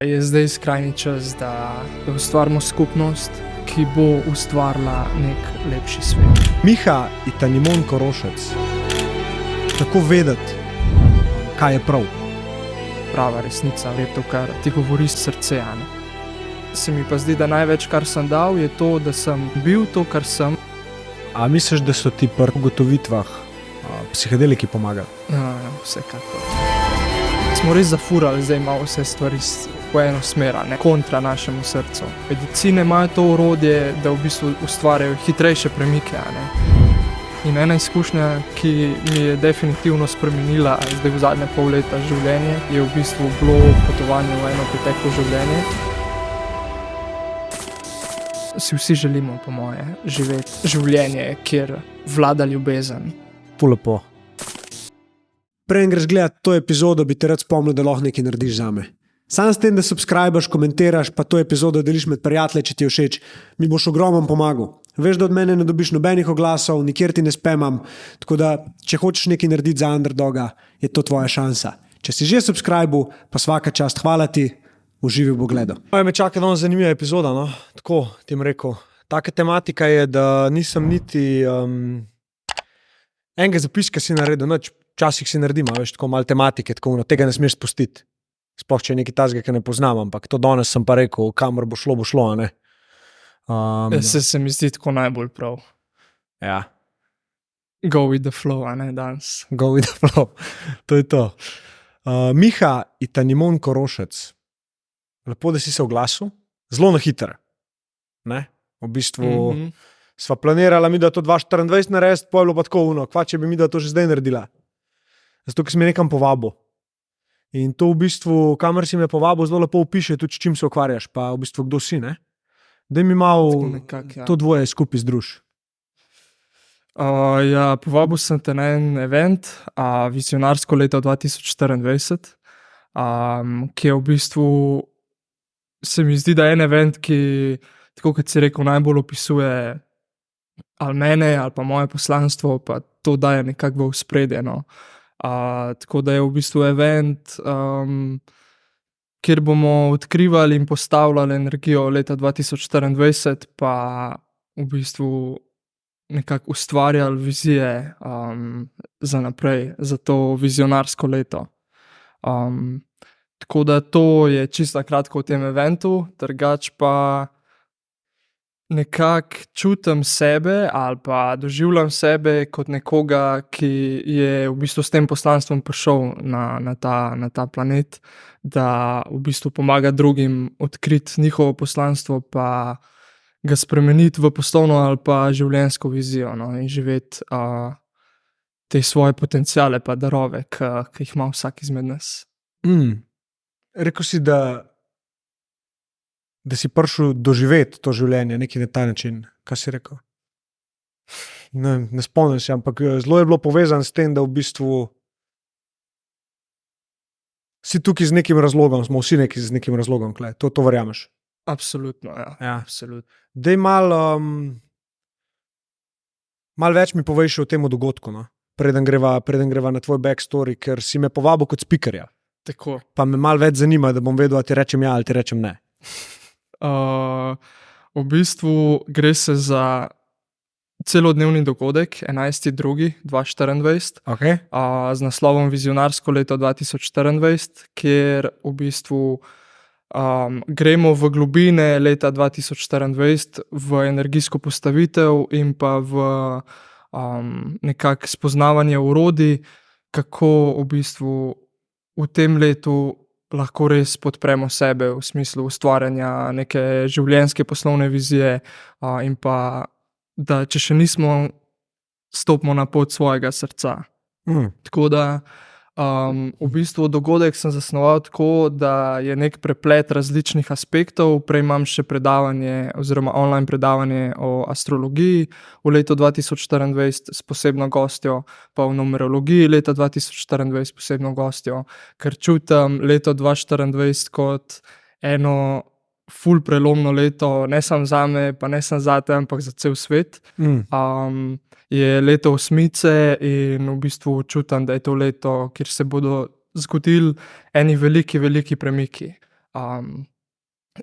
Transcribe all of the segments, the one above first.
Je zdaj skrajni čas, da ustvarimo skupnost, ki bo ustvarila nek lepši svet. Miha Itanimon Korošec. Tako vedeti, kaj je prav. Prava resnica je to, kar ti govori srce. Se mi pa zdi, da največ, kar sem dal, je to, da sem bil to, kar sem. A misliš, da so ti pri ugotovitvah psihedeliki pomagali? Vsekakor. Smo res zafurali, zdaj imamo vse stvari po eno smer, kontra našemu srcu. Medicine imajo to orodje, da v bistvu ustvarjajo hitrejše premike. In ena izkušnja, ki mi je definitivno spremenila zdaj v zadnje pol leta življenje, je v bistvu bilo potovanje v eno preteklo življenje. Si vsi želimo, po moje, živeti življenje, kjer vlada ljubezen. Lepo. Preden greš gledat to epizodo, bi te rad spomnil, da lahko nekaj narediš zame. Sam s tem, da subscribeš, komentiraš, pa to epizodo deliš med prijatelje, če ti je všeč, mi boš ogromno pomagal. Veš, da od mene ne dobiš nobenih oglasov, nikjer ti ne spamam, tako da, če hočeš nekaj narediti za underdoga, je to tvoja šansa. Če si že subscribil, pa svaka čast, hvala ti, uživi v pogledu. Me čaka danes zanimiva epizoda, no? Tako ti bom rekel. Taka tematika je, da nisem niti enega zapiska si naredil, noč. Včasih si naredim, veš, tako malo tematike, tako tega ne smeš spustiti. Sploh, če je nekaj tazga, ki ne poznam, ampak to danes sem pa rekel, kamor bo šlo, ne. Se mi zdi tako najbolj prav. Ja. Go with the flow, danes. Go with the flow. To je to. Miha Itanimon Korošec. Lepo, da si se oglasil. Zelo na hitro. Ne? V bistvu sva planirala mi, da to 2024 narediti, pa je bilo pa tako kva, če bi mi da to že zdaj naredila. Zato, ker si me nekam povabil. In to v bistvu, kamer si me povabil, zelo lepo opiše tudi, s čim se ukvarjaš, pa v bistvu kdo si, ne? Daj mi malo to dvoje skupaj združ. Povabil sem te na en event, vizionarsko leto 2024, ki je v bistvu, se mi zdi, da je en event, ki, tako kot si rekel, najbolj opisuje ali mene, ali pa moje poslanstvo, pa to daje nekako v ospredje, no. Tako da je v bistvu event, kjer bomo odkrivali in postavljali energijo leta 2024, pa v bistvu nekako ustvarjali vizije za naprej, za to vizionarsko leto. Tako da to je čisto kratko v tem eventu, drugače pa nekako čutim sebe ali pa doživljam sebe kot nekoga, ki je v bistvu s tem poslanstvom prišel na ta planet, da v bistvu pomaga drugim odkriti njihovo poslanstvo, pa ga spremeniti v poslovno ali pa življenjsko vizijo, no, in živeti te svoje potenciale pa darove, ki jih ima vsak izmed nas. Rekel si, da si prišel doživeti to življenje, nekaj na ta način. Kaj si rekel? Ne spomnim se, ampak zelo je bilo povezano s tem, da v bistvu si tukaj z nekim razlogom, smo vsi z nekim razlogom, to verjameš. Absolutno, ja. Absolutno. Daj malo več mi poveš o tem dogodku, no? Preden greva na tvoj backstory, ker si me povabil kot speakerja. Tako. Pa me malo več zanima, da bom vedel, ali ti rečem ja ali ti rečem ne. V bistvu gre se za celodnevni dogodek 11.2.2024, Okay. Z naslovom Vizionarsko leto 2024, kjer v bistvu gremo v globine leta 2024 v energijsko postavitev in pa v nekako spoznavanje orodij, kako v bistvu v tem letu lahko res podpremo sebe v smislu ustvarjanja neke življenjske poslovne vizije, in pa, da če še nismo, stopimo na pot svojega srca. Tako da v bistvu dogodek sem zasnoval tako, da je nek preplet različnih aspektov. Prej imam še predavanje oziroma online predavanje o astrologiji v letu 2024 s posebno gostjo, pa v numerologiji leta 2024 s posebno gostjo, ker čutim leto 2024 kot eno ful prelomno leto, ne samo zame, pa ne samo zate, ampak za cel svet. Je leto osmice in v bistvu čutim, da je to leto, kjer se bodo zgodili eni veliki, veliki premiki.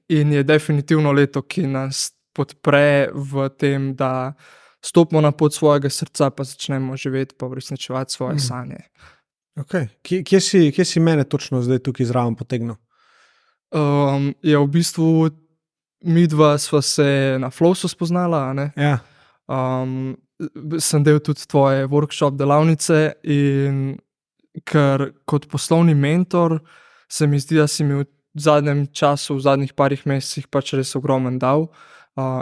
In je definitivno leto, ki nas podpre v tem, da stopimo na pot svojega srca, pa začnemo živeti, pa uresničevati svoje sanje. Okay. Kje si mene točno zdaj tukaj zraven potegnil? Ja, v bistvu midva sva se na Flowsu spoznala, a ne? Ja. Sem del tudi tvoje workshop delavnice in ker kot poslovni mentor se mi zdi, da si mi v zadnjem času, v zadnjih parih mesecih pač res ogromen dal,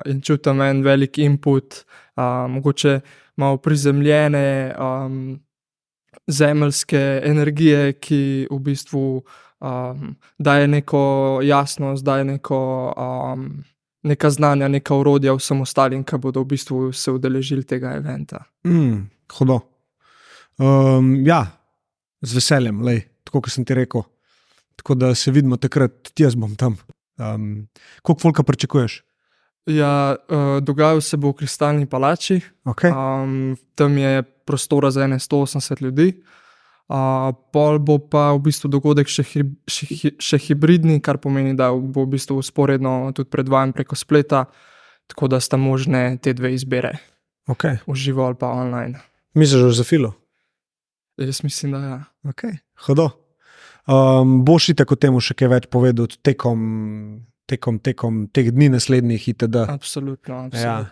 in čutim en velik input, mogoče malo prizemljene, zemeljske energije, ki v bistvu daje neko jasnost, daje neka znanja, neka orodja vsem ostalim, ki bodo v bistvu se udeležili tega eventa. Hudo. Ja, z veseljem, tako kot sem ti rekel. Tako da se vidimo takrat, jaz bom tam. Koliko folka pričakuješ? Ja, dogajal se bo v Kristalni palači. Okay. Tam je prostora za 180 ljudi. Pol bo pa v bistvu dogodek še hibridni, kar pomeni, da bo v bistvu vzporedno tudi predvajan preko spleta, tako da sta možne te dve izbire. Okay. V živo ali pa online. Misliš za filo? Jaz mislim, da ja. Okay. Hudo. Boš itak o temu še kaj več povedal tekom teh dni naslednjih itd. Absolutno. Ja.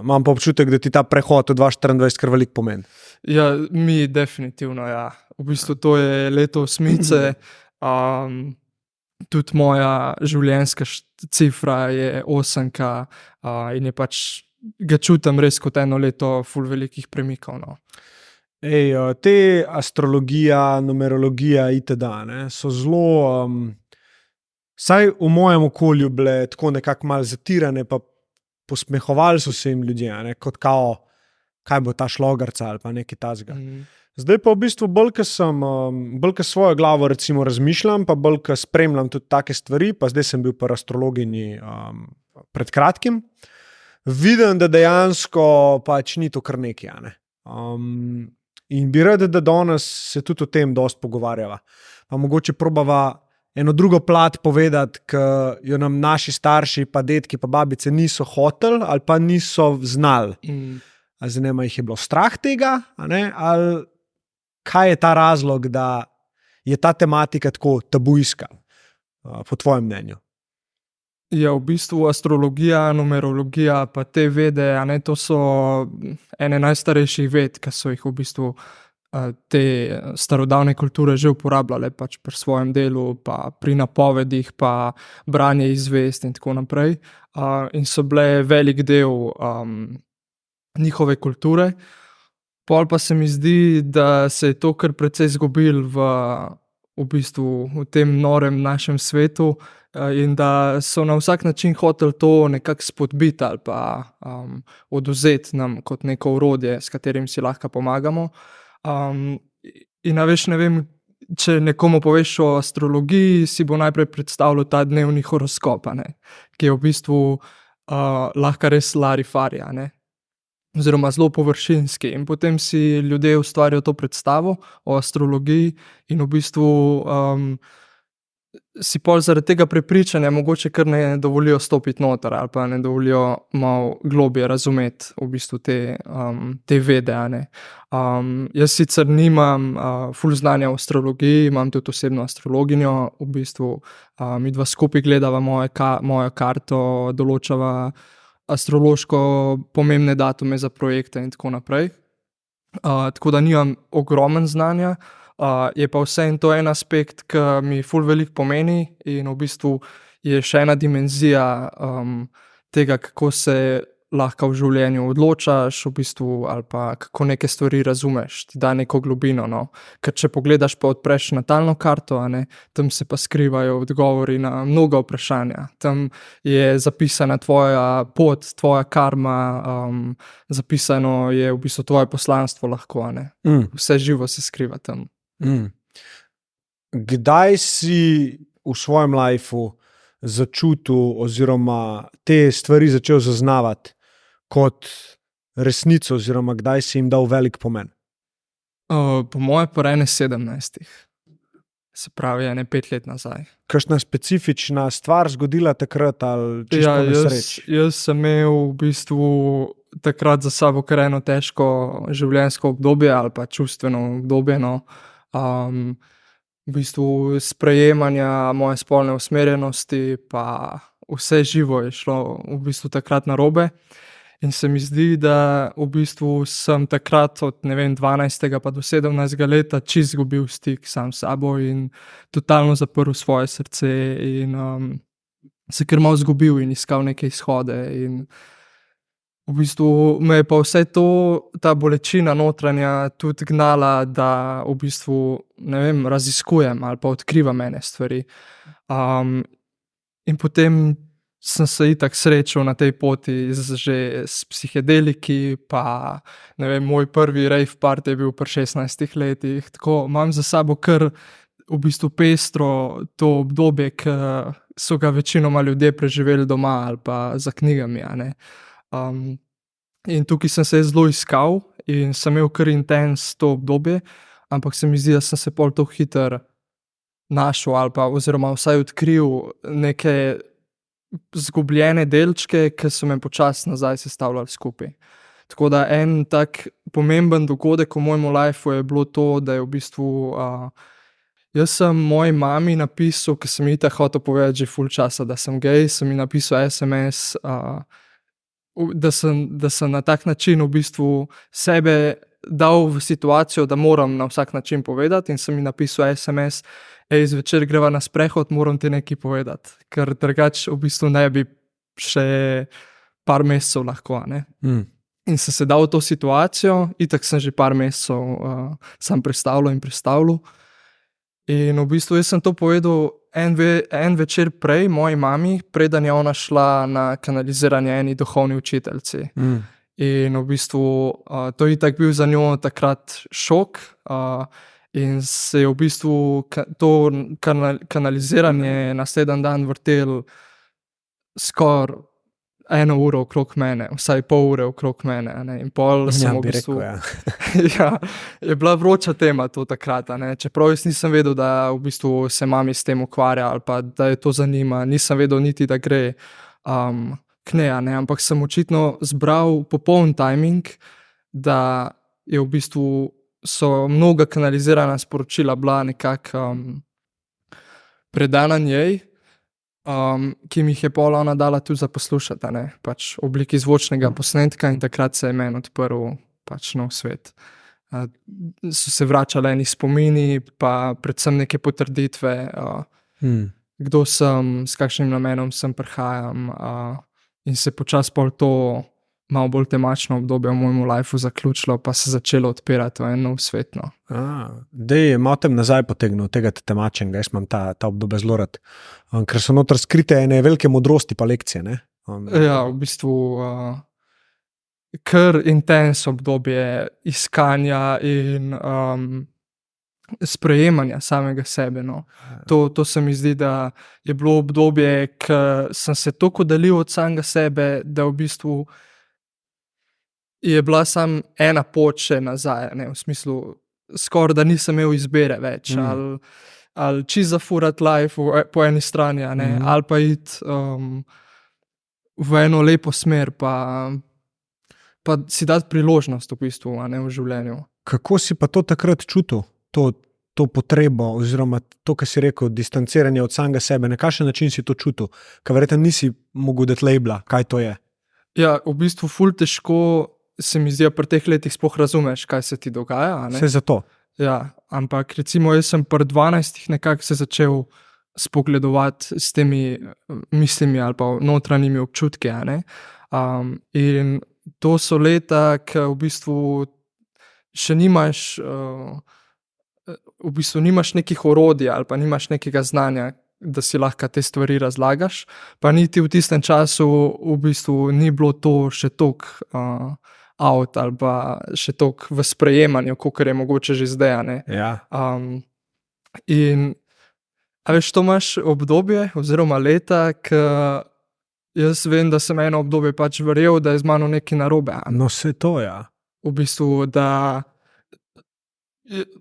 Imam pa občutek, da ti ta prehod v 2024 kar veliko pomeni. Ja, mi definitivno, ja. V bistvu to je leto osmice, tudi moja življenjska cifra je 8, in je pač, ga čutim res kot eno leto ful velikih premikov, no. Te astrologija, numerologija itd. So zelo, saj v mojem okolju bile tako nekako malo zatirane, pa posmehovali so se jim ljudje, kot kao, kaj bo ta šlogarca ali pa nekaj tazga. Zdaj pa v bistvu bolj, ko svojo glavo recimo razmišljam, pa bolj, ko spremljam tudi take stvari, pa zdaj sem bil pa astrologinji pred kratkim, vidim, da dejansko pač ni to kar nekaj, in bi rad, da danes se tudi o tem dosti pogovarjava. Pa mogoče probava eno drugo plat povedati, ki jo nam naši starši, pa dedki, pa babice niso hoteli ali pa niso znali. Zdaj nema jih je bilo strah tega, ali kaj je ta razlog, da je ta tematika tako tabujska, po tvojem mnenju? Ja, v bistvu astrologija, numerologija, pa te vede, to so ene najstarejših ved, ki so jih v bistvu te starodavne kulture že uporabljale pač pri svojem delu, pa pri napovedih, pa branje izvest in tako naprej. In so bile velik del njihove kulture. Pol pa se mi zdi, da se je to kar precej izgubilo v bistvu v tem norem našem svetu, in da so na vsak način hoteli to nekako spodbiti ali pa odvzeti nam kot neko orodje, s katerim si lahko pomagamo. In veš, ne vem, če nekomu poveš o astrologiji, si bo najprej predstavljal ta dnevni horoskop, ki je v bistvu lahko res larifari, oziroma zelo površinski. In potem si ljudje ustvarijo to predstavo o astrologiji in v bistvu si pol zaradi tega prepričanja mogoče kar ne dovolijo stopiti noter ali pa ne dovolijo malo globje razumeti v bistvu te vede, Jaz sicer nimam ful znanja o astrologiji, imam tudi osebno astrologinjo, v bistvu midva skupaj gledava mojo karto, določava astrološko pomembne datume za projekte in tako naprej. Tako da nimam ogromen znanja, je pa vseeno to en aspekt, ki mi ful veliko pomeni in v bistvu je še ena dimenzija tega, kako se lahko v življenju odločaš v bistvu, ali pa kako neke stvari razumeš, ti da neko globino, Ker če pogledaš pa odpreš natalno karto, tam se pa skrivajo odgovori na mnoga vprašanja. Tam je zapisana tvoja pot, tvoja karma, zapisano je v bistvu tvoje poslanstvo lahko, Vse živo se skriva tam. Kdaj si v svojem lifeu začutil oziroma te stvari začel zaznavati kot resnico oziroma kdaj si jim dal velik pomen? Po moje po 17. se pravi, 5 let nazaj. Kakšna specifična stvar zgodila takrat ali čisto Ja, nesreč? jaz sem imel v bistvu takrat za sabo kar eno težko življenjsko obdobje ali pa čustveno obdobje, no. V bistvu sprejemanja moje spolne usmerjenosti pa vse živo je šlo v bistvu takrat narobe. In se mi zdi, da v bistvu sem takrat od, 12. pa do 17. leta čisto izgubil stik sam s sabo in totalno zaprl svoje srce in se kar malo izgubil in iskal neke izhode. In v bistvu me je pa vse to, ta bolečina notranja tudi gnala, da v bistvu, raziskujem ali pa odkrivam ene stvari. In potem sem se itak srečal na tej poti že s psihedeliki, pa moj prvi rave party je bil pri 16 letih, tako imam za sabo kar v bistvu pestro to obdobje, ki so ga večinoma ljudje preživeli doma ali pa za knjigami, a ne. In tukaj sem se zelo iskal in sem imel kar intens to obdobje, ampak se mi zdi, da sem se pol tako hitro našel ali pa oziroma vsaj odkril neke zgubljene delčke, ki so me počasi nazaj sestavljali skupaj. Tako da en tak pomemben dogodek v mojem lifeu je bilo to, da je v bistvu jaz sem moji mami napisal, ker sem ji itak hotel povedati že ful časa, da sem gej, sem ji napisal SMS, da sem na tak način v bistvu sebe dal v situacijo, da moram na vsak način povedati, in sem ji napisal SMS: zvečer greva na sprehod, moram ti nekaj povedati, ker drugače v bistvu ne bi še par mesecev lahko, a ne. In sem se dal v to situacijo, itak sem že par mesecev sam prestavljal. In v bistvu jaz sem to povedal en večer prej moji mami, preden je ona šla na kanaliziranje eni duhovni učiteljici. In v bistvu to je itak bil za njo takrat šok, in se je v bistvu to kanaliziranje naslednji dan vrtelo skoraj 1 uro okrog mene, vsaj pol ure okrog mene, a ne. In pol sem v bistvu ja, je bila vroča tema to takrat, a ne. Čeprav jaz nisem vedel, da v bistvu se mami s tem ukvarja ali pa da jo to zanima, nisem vedel niti, da gre k njej, a ne, ampak sem očitno zbral popoln timing, da je v bistvu so mnoga kanalizirana sporočila bila nekako predana njej, ki mi jih je pol ona dala tudi za poslušati, a ne, pač v obliki zvočnega posnetka, in takrat se je meni odprl pač nov svet. So se vračali eni spomini, pa predvsem neke potrditve, kdo sem, s kakšnim namenom sem prihajam, in se počasi pol to malo bolj temačno obdobje v mojem lifeu zaključilo, pa se začelo odpirati v en nov svet, no. Dej, malo tem nazaj potegnil tega temačenega, jaz imam ta obdobje zelo rad, ker so noter skrite ene velike modrosti pa lekcije, ne? Ja, v bistvu kar intens obdobje iskanja in sprejemanja samega sebe, no. To se mi zdi, da je bilo obdobje, ke sem se toliko oddalil od samega sebe, da v bistvu je bila samo ena pot še nazaj, ne, v smislu skoraj, da nisem imel izbire več, ali čisto zafurati life po eni strani, a ne, ali pa iti v eno lepo smer, pa si dati priložnost v bistvu, a ne, v življenju. Kako si pa to takrat čutil, to potrebo, oziroma to, kar si rekel, distanciranje od samega sebe, na kakšen način si to čutil? Ker verjetno nisi mogel dati labela, kaj to je. Ja, v bistvu ful težko se mi zdi, pri teh letih sploh razumeš, kaj se ti dogaja, a ne. Vse zato. Ja, ampak recimo jaz sem pri 12 nekako se začel spogledovati s temi mislimi ali pa notranjimi občutki, a ne. In to so leta, ke v bistvu še nimaš nekih orodij ali pa nimaš nekega znanja, da si lahko te stvari razlagaš, pa niti v tistem času v bistvu ni bilo to še toliko out ali pa še toliko v sprejemanju, kakor je mogoče že zdaj, a ne. Ja. In a veš, to imaš obdobje oziroma leta, ke jaz vem, da sem eno obdobje pač verjel, da je z mano nekaj narobe, a ne. No, saj to, ja. V bistvu, da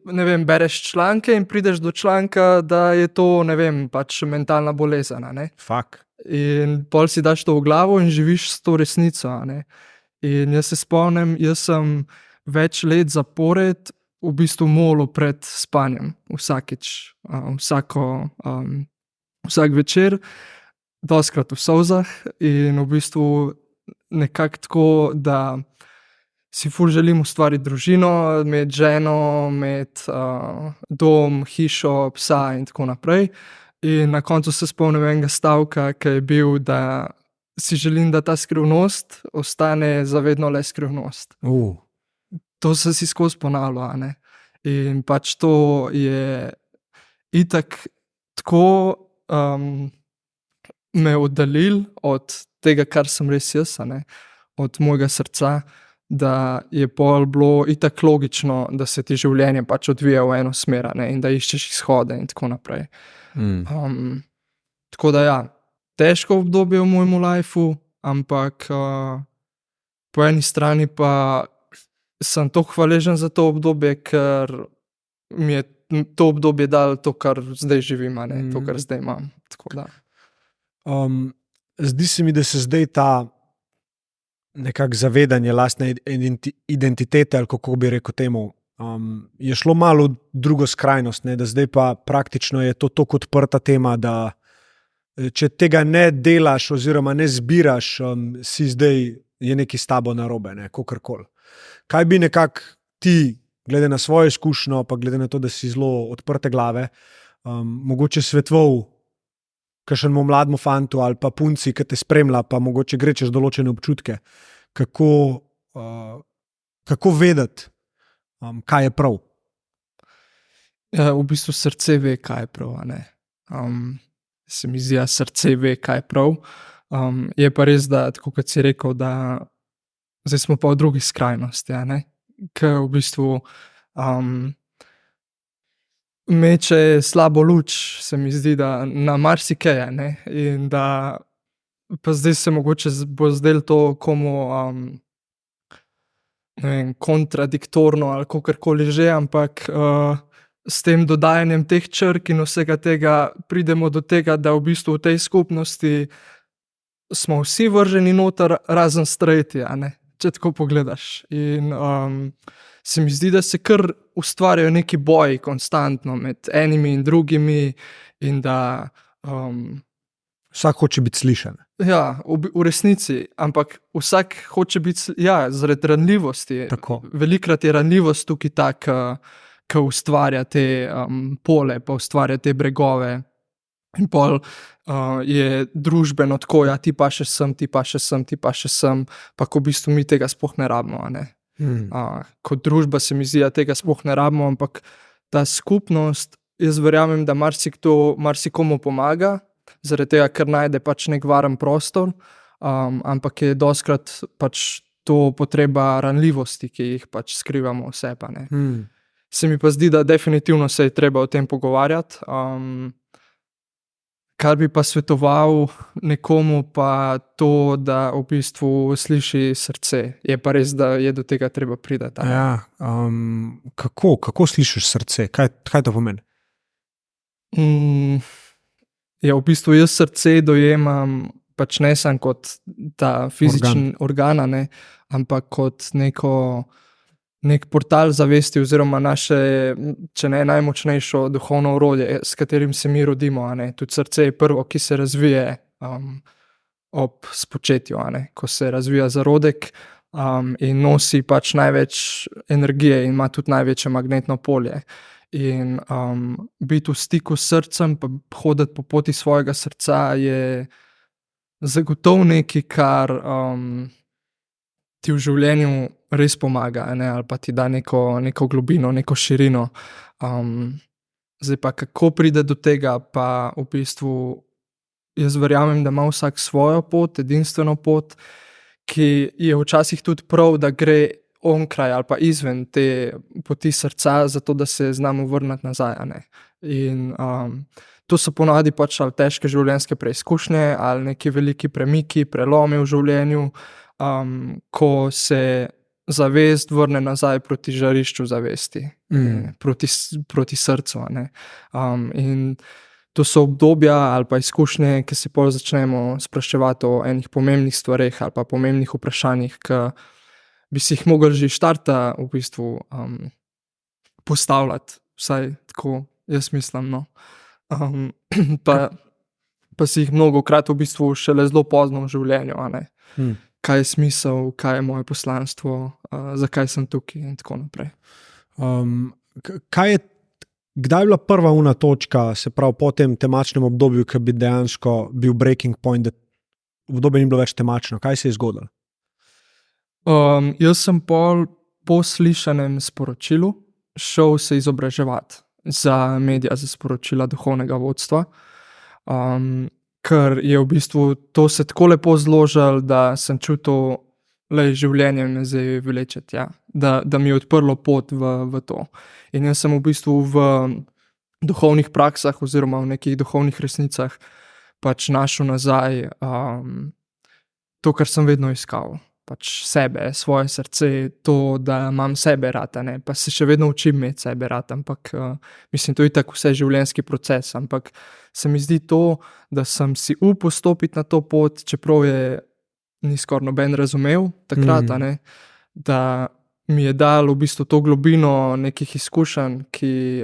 ne vem, bereš članke in prideš do članka, da je to, ne vem, pač mentalna bolezen, a ne. Fak. In pol si daš to v glavo in živiš s to resnico, a ne. In jaz se spomnim, jaz sem več let zapored v bistvu molil pred spanjem vsakič, vsak večer, dostikrat v solzah in v bistvu nekako tako, da si ful želim ustvariti družino, imeti ženo, imeti dom, hišo, psa in tako naprej. In na koncu se spomnim enega stavka, ki je bil, da si želim, da ta skrivnost ostane za vedno le skrivnost. To sem si skozi ponavljal, a ne. In pač to je itak tako me oddaljilo od tega, kar sem res jaz, a ne, od mojega srca, da je pol bilo itak logično, da se ti življenje pač odvija v eno smer, a ne, in da iščeš izhode in tako naprej. Tako da ja, težko obdobje v mojem lifeu, ampak po eni strani pa sem toliko hvaležen za to obdobje, ker mi je to obdobje dalo to, kar zdaj živim, a ne, to, kar zdaj imam. Tako da. Zdi se mi, da se zdaj ta nekako zavedanje lastne identitete, ali kako bi rekel temu, je šlo malo v drugo skrajnost, ne, da zdaj pa praktično je to tako odprta tema, da če tega ne delaš oziroma ne zbiraš, si zdaj je nekaj s tabo narobe, ne, kakorkoli. Kaj bi nekako ti, glede na svojo izkušnjo, pa glede na to, da si zelo odprte glave, mogoče svetoval kakšnemu mlademu fantu ali pa punci, ki te spremlja, pa mogoče gre čez določene občutke, kako vedeti, kaj je prav? Ja, v bistvu srce ve, kaj je prav, a ne. Se mi zdi, srce ve, kaj je prav. Je pa res, da tako kot si rekel, da zdaj smo pa v drugi skrajnosti, a ne, ke v bistvu meče slabo luč, se mi zdi, da na marsikaj, a ne, in da pa zdaj se mogoče bo zdelo to komu ne vem, kontradiktorno ali kakorkoli že, ampak s tem dodajanjem teh črk in vsega tega pridemo do tega, da v bistvu v tej skupnosti smo vsi vrženi noter, razen straighti, a ne, če tako pogledaš. In se mi zdi, da se kar ustvarjajo neki boji konstantno med enimi in drugimi in da Vsak hoče biti slišan. ja, v resnici, ampak vsak hoče biti, ja, zaradi ranljivosti. Tako. Velikokrat je ranljivost tukaj ta, ke ustvarja te pole, pa ustvarja te bregove. In pol je družbeno tako, ja, ti pašeš sem, ti pašeš sem, ti pašeš sem, pa ko v bistvu mi tega sploh ne rabimo, a ne. Kot družba se mi zdi, da tega sploh ne rabimo, ampak ta skupnost, jaz verjamem, da marsikomu pomaga, zaradi tega, ker najde pač neki varen prostor, ampak je dostikrat pač to potreba ranljivosti, ki jih pač skrivamo vse, pa ne. Se mi pa zdi, da definitivno se je treba o tem pogovarjati. Kar bi pa svetoval nekomu, pa to, da v bistvu sliši srce. Je pa res, da je do tega treba priti. Ja, kako slišiš srce? Kaj to pomeni? Ja, v bistvu jaz srce dojemam pač ne samo kot ta fizični organ, a ne, ampak kot neki portal zavesti oziroma naše, če ne najmočnejše duhovno orodje, s katerim se mi rodimo, a ne. Tudi srce je prvo, ki se razvije ob spočetju, a ne, ko se razvija zarodek in nosi pač največ energije in ima tudi največje magnetno polje. In biti v stiku s srcem, pa hoditi po poti svojega srca je zagotovo nekaj, kar ti v življenju res pomaga, a ne, ali pa ti da neko globino, neko širino. Zdaj pa kako pride do tega, pa v bistvu jaz verjamem, da ima vsak svojo pot, edinstveno pot, ki je včasih tudi prav, da gre onkraj ali pa izven te poti srca, zato da se znamo vrniti nazaj, a ne. In to so ponavadi pač ali težke življenjske preizkušnje ali neki veliki premiki, prelomi v življenju, ko se zavest vrne nazaj proti žarišču zavesti, proti srcu. A ne. In to so obdobja ali pa izkušnje, ki se pol začnemo spraševati o enih pomembnih stvareh ali pa pomembnih vprašanjih, ki bi si jih mogli že štarta v bistvu postavljati, vsaj tako jaz mislim, no. Pa si jih mnogokrat v bistvu šele zelo pozno v življenju, a ne. Kaj je smisel, kaj je moje poslanstvo, zakaj sem tukaj in tako naprej. Kdaj je bila prva una točka, se pravi po tem temačnem obdobju, ki bi dejansko bil breaking point, da obdobje ni bilo več temačno? Kaj se je zgodilo? Jaz sem po slišanem sporočilu šel se izobraževati za medija, za sporočila duhovnega vodstva, ker je v bistvu to se tako lepo zložilo, da sem čutil, da življenje me zdaj vleče tja, da mi je odprlo pot v to. In jaz sem v bistvu v duhovnih praksah oziroma v nekih duhovnih resnicah pač našel nazaj to, kar sem vedno iskal. Pač sebe, svoje srce, to, da imam sebe rad, ne, pa se še vedno učim imeti sebe rad, ampak mislim, to je tako vse življenjski proces, ampak se mi zdi to, da sem si upal stopiti na to pot, čeprav je ni skoraj noben razumel takrat, ne, da mi je dal v bistvu to globino nekih izkušenj, ki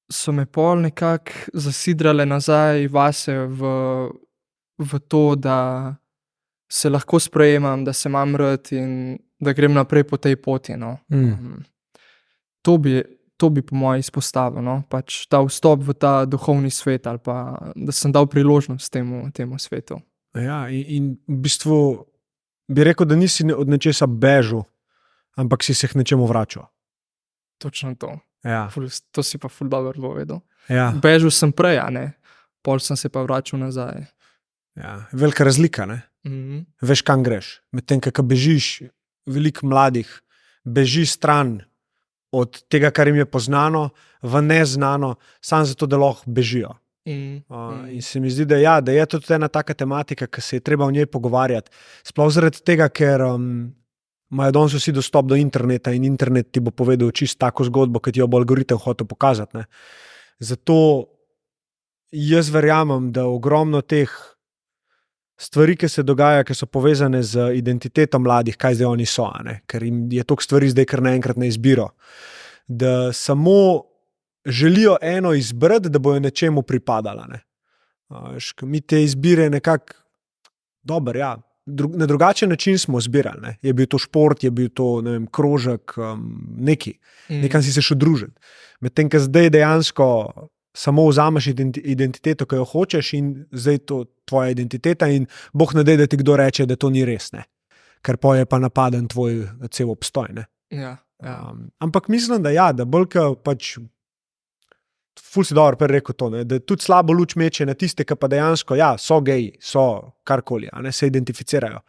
so me pol nekako zasidrale nazaj vase v to, da se lahko sprejemam, da se imam rad in da grem naprej po tej poti, no. To bi po moje izpostavil, no, pač ta vstop v ta duhovni svet ali pa, da sem dal priložnost temu svetu. Ja, in v bistvu bi rekel, da nisi od nečesa bežal, ampak si se k nečemu vračal. Točno to. Ja. To si pa ful dobro povedal. Ja. Bežal sem prej, a ne, pol sem se pa vračal nazaj. Ja, velika razlika, ne? Veš, kam greš. Medtem, ko bežiš, veliko mladih beži stran od tega, kar jim je poznano, v neznano, samo zato, da lahko bežijo. In se mi zdi, da je to tudi ena taka tematika, ki se je treba o njej pogovarjati. Sploh zaradi tega, ker imajo danes vsi dostop do interneta in internet ti bo povedal čisto tako zgodbo, ki ti jo bo algoritem hotel pokazati, ne. Zato jaz verjamem, da ogromno teh stvari, ki se dogaja, ki so povezane z identiteto mladih, kaj zdaj oni so, ne? Ker jim je toliko stvari zdaj kar naenkrat na izbiro, da samo želijo eno izbrati, da bojo nečemu pripadala. Ne? Mi te izbire nekako dober, ja. Na drugačen način smo zbirali. Ne? Je bil to šport, je bil to, ne vem, krožek, neki. Nekam si se šel družiti. Medtem, ko zdaj dejansko samo vzameš identiteto, ki jo hočeš in zdaj to tvoja identiteta in Bog ne daj, da ti kdo reče, da to ni res, ne. Ker pa je pa napaden tvoj cel obstoj, ne. Ja. Ampak mislim, da bolj, ko pač ful si dobro rekel to, ne, da tudi slabo luč meče na tiste, ki pa dejansko, so geji, so karkoli, ne, se identificirajo.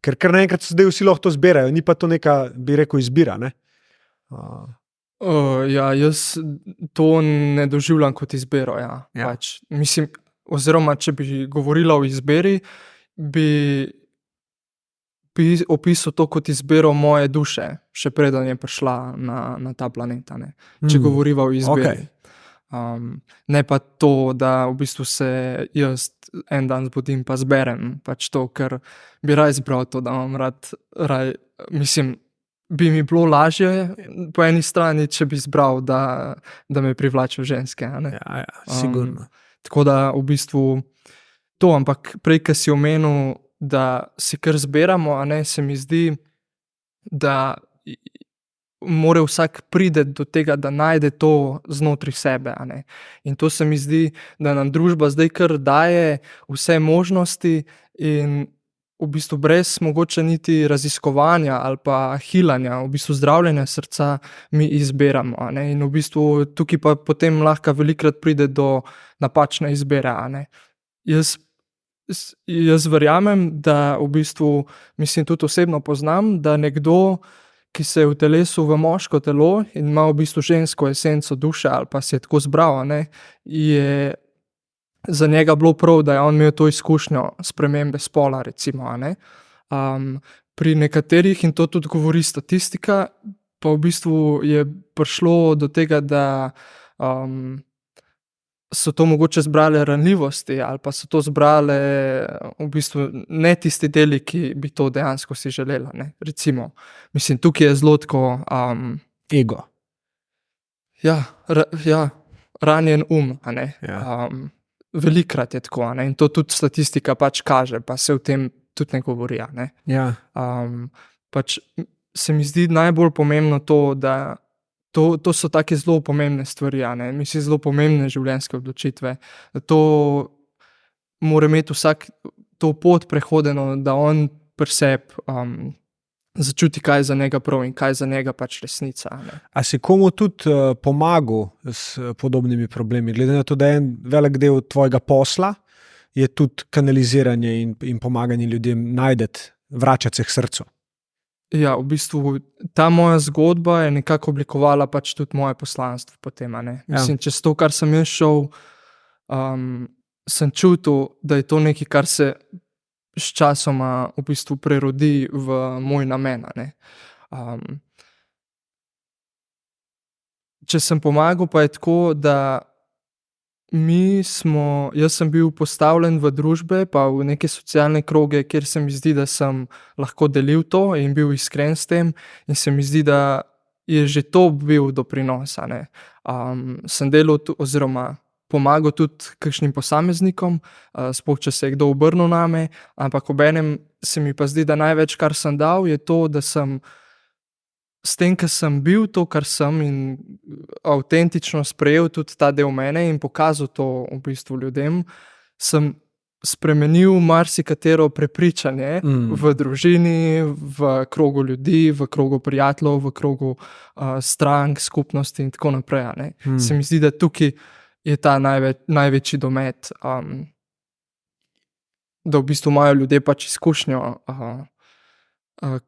Ker kar naenkrat se zdaj vsi lahko to zbirajo, ni pa to neka, bi rekel, izbira, ne. Jaz to ne doživljam kot izbiro, Pač, mislim, oziroma, če bi govorila o izbiri, bi opisal to kot izbiro moje duše, še preden je prišla na ta planet, ne. Če govoriva o izbiri. Ne pa to, da v bistvu se jaz en dan zbudim pa zberem, pač to, ker bi raj zbral to, da imam raj, mislim, bi mi bilo lažje po eni strani, če bi izbral, da me privlačijo ženske, a ne. Ja, sigurno. Tako da v bistvu to, ampak prej, ko si omenil, da si kar zberamo, a ne, se mi zdi, da mora vsak priti do tega, da najde to znotraj sebe, a ne. In to se mi zdi, da nam družba zdaj kar daje vse možnosti in v bistvu brez mogoče niti raziskovanja ali pa hilanja, v bistvu zdravljenja srca mi izbiramo, a ne. In v bistvu tukaj pa potem lahko velikokrat pride do napačne izbire, a ne. Jaz verjamem, da v bistvu, mislim, tudi osebno poznam, da nekdo, ki se je utelesil v moško telo in ima v bistvu žensko esenco duše ali pa se je tako zbral, a ne, je za njega bilo prav, da je on imel to izkušnjo spremembe spola, recimo, a ne. pri nekaterih, in to tudi govori statistika, pa v bistvu je prišlo do tega, da so to mogoče zbrale ranljivosti ali pa so to zbrale v bistvu ne tisti deli, ki bi to dejansko si želela, ne. Recimo, mislim, tukaj je zelo tako, Ego. ja, ja, ranjen a ne. Ja. Velikokrat je tako, a ne, in to tudi statistika pač kaže, pa se o tem tudi ne govori, a ne. Ja. Pač se mi zdi najbolj pomembno to, da to so take zelo pomembne stvari, a ne, mislim, zelo pomembne življenjske odločitve. To mora imeti vsak to pot prehodeno, da on pri sebi, začuti, kaj je za njega prav in kaj je za njega pač resnica, a ne. A si komu tudi pomagal s podobnimi problemi, glede na to, da je en velik del tvojega posla, je tudi kanaliziranje in pomaganje ljudem najdeti, vračati se k srcu? Ja, v bistvu ta moja zgodba je nekako oblikovala pač tudi moje poslanstvo potem, a ne. Ja. Mislim, čez to, kar sem jaz šel, sem čutil, da je to nekaj, kar se s časoma v bistvu prerodi v moj namen, a ne. Če sem pomagal, pa je tako, da jaz sem bil postavljen v družbe pa v neke socialne kroge, kjer se mi zdi, da sem lahko delil to in bil iskren s tem, in se mi zdi, da je že to bil doprinos, a ne. Sem delal oziroma pomagal tudi kakšnim posameznikom, sploh če se je kdo obrnil name, ampak obenem se mi pa zdi, da največ, kar sem dal, je to, da sem s tem, ke sem bil to, kar sem, in avtentično sprejel tudi ta del mene in pokazal to v bistvu ljudem, sem spremenil marsikatero prepričanje v družini, v krogu ljudi, v krogu prijateljev, v krogu strank, skupnosti in tako naprej, a ne. Se mi zdi, da tukaj je ta največji domet, da v bistvu imajo ljudje pač izkušnjo,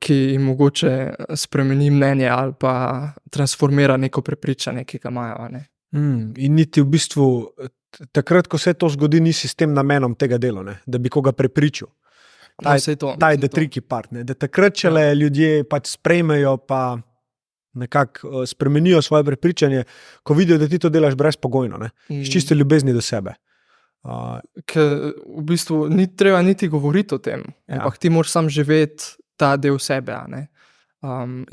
ki jim mogoče spremeni mnenje ali pa transformira neko prepričanje, ki ga imajo, a ne. In niti v bistvu takrat, ko se to zgodi, nisi s tem namenom tega dela, ne? Da bi koga prepričal. Ta je the tricky part, ne? Da takrat šele ljudje pač sprejmejo pa nekako spremenijo svoje prepričanje, ko vidijo, da ti to delaš brezpogojno, ne? S čisto ljubezni do sebe. Ker v bistvu ni treba niti govoriti o tem, ampak ti moraš sam živeti ta del sebe, a ne.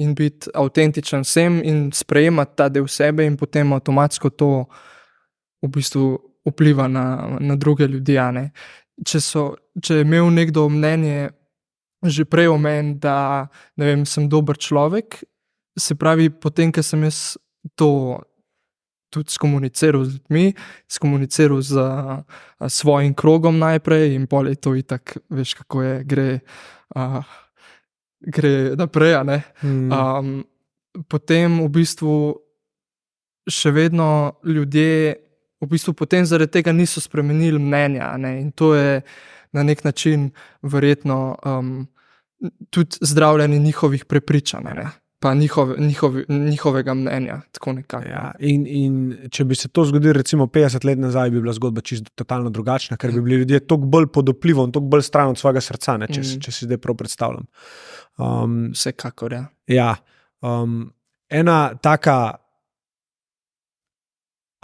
In biti avtentičen vsem in sprejemati ta del sebe in potem avtomatsko to v bistvu vpliva na druge ljudi, a ne. Če je imel nekdo mnenje že prej o meni, da, ne vem, sem dober človek, se pravi, potem, ko sem jaz to tudi skomuniciral z ljudmi, skomuniciral s svojim krogom najprej in pol je to itak, veš, kako je, gre naprej, a ne. Potem v bistvu še vedno ljudje v bistvu potem zaradi tega niso spremenili mnenja, a ne, in to je na neki način verjetno tudi zdravljenje njihovih prepričanj, a ne, pa njihovega mnenja, tako nekako. Ja, in če bi se to zgodilo recimo 50 let nazaj, bi bila zgodba čisto totalno drugačna, ker bi bili ljudje toliko bolj pod vplivom, toliko bolj stran od svojega srca, ne, če si zdaj prav predstavljam. Vsekakor, ja. Ja, ena taka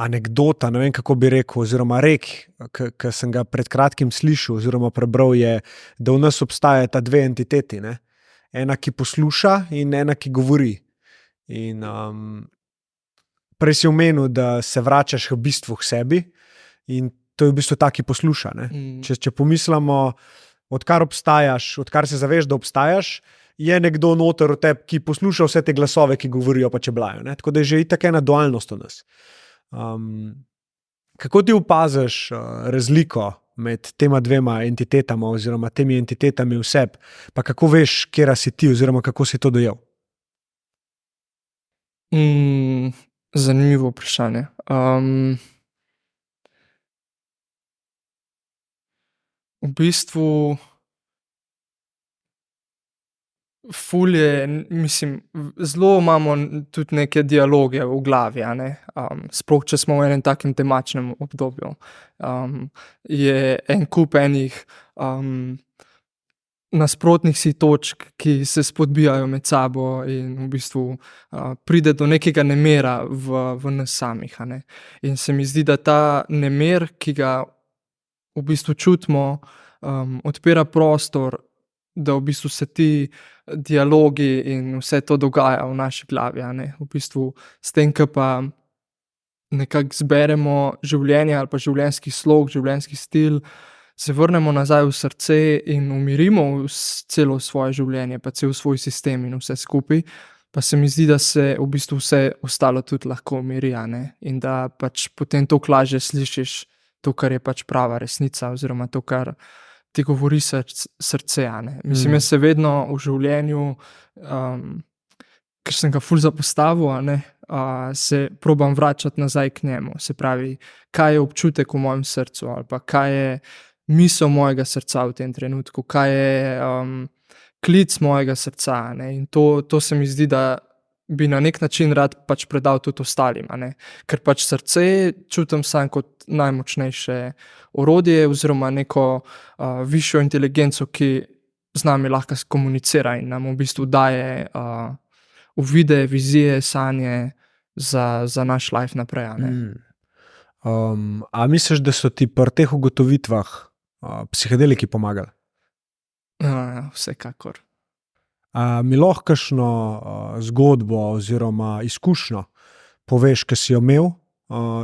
anekdota, ne vem, kako bi rekel, oziroma rek, ki sem ga pred kratkim slišal oziroma prebral, je, da v nas obstajata dve entiteti, ne. Ena, ki posluša, in ena, ki govori. In prej si omenil, da se vračaš v bistvu k sebi, in to je v bistvu ta, ki posluša, ne. Če pomislimo, odkar obstajaš, odkar se zaveš, da obstajaš, je nekdo noter v tebi, ki posluša vse te glasove, ki govorijo pa čeblajo, ne. Tako da je že itak ena dualnost v nas. Kako ti opaziš razliko med tema dvema entitetama oziroma temi entitetami v sebi, pa kako veš, katera si ti oziroma kako si to dojel? Zanimivo vprašanje. V bistvu ful je, mislim, zelo imamo tudi neke dialoge v glavi, a ne, sploh če smo v enem takem temačnem obdobju. Je en kup enih nasprotnih si točk, ki se spodbijajo med sabo in v bistvu pride do nekega nemira v nas samih, a ne. In se mi zdi, da ta nemir, ki ga v bistvu čutimo, odpira prostor, da v bistvu se ti dialogi in vse to dogaja v naši glavi, a ne. V bistvu s tem, ke pa nekako zberemo življenje ali pa življenjski slog, življenjski stil, se vrnemo nazaj v srce in umirimo celo svoje življenje, pa cel svoj sistem in vse skupaj, pa se mi zdi, da se v bistvu vse ostalo tudi lahko umiri, a ne. In da pač potem toliko lažje slišiš to, kar je pač prava resnica, oziroma to, kar ti govori srce, a ne. Mislim, jaz se vedno v življenju, ker sem ga ful zapostavil, a ne, se probam vračati nazaj k njemu. Se pravi, kaj je občutek v mojem srcu ali pa kaj je misel mojega srca v tem trenutku, kaj je klic mojega srca, a ne. In to se mi zdi, da bi na neki način rad pač predal tudi ostalim, a ne. Ker pač srce čutim samo kot najmočnejše orodje oziroma neko višjo inteligenco, ki z nami lahko komunicira in nam v bistvu daje uvide, vizije, sanje za naš life naprej, a ne. A misliš, da so ti pri teh ugotovitvah psihedeliki pomagali? Vsekakor. Mi lahko kakšno zgodbo oziroma izkušnjo poveš, ki si jo imel,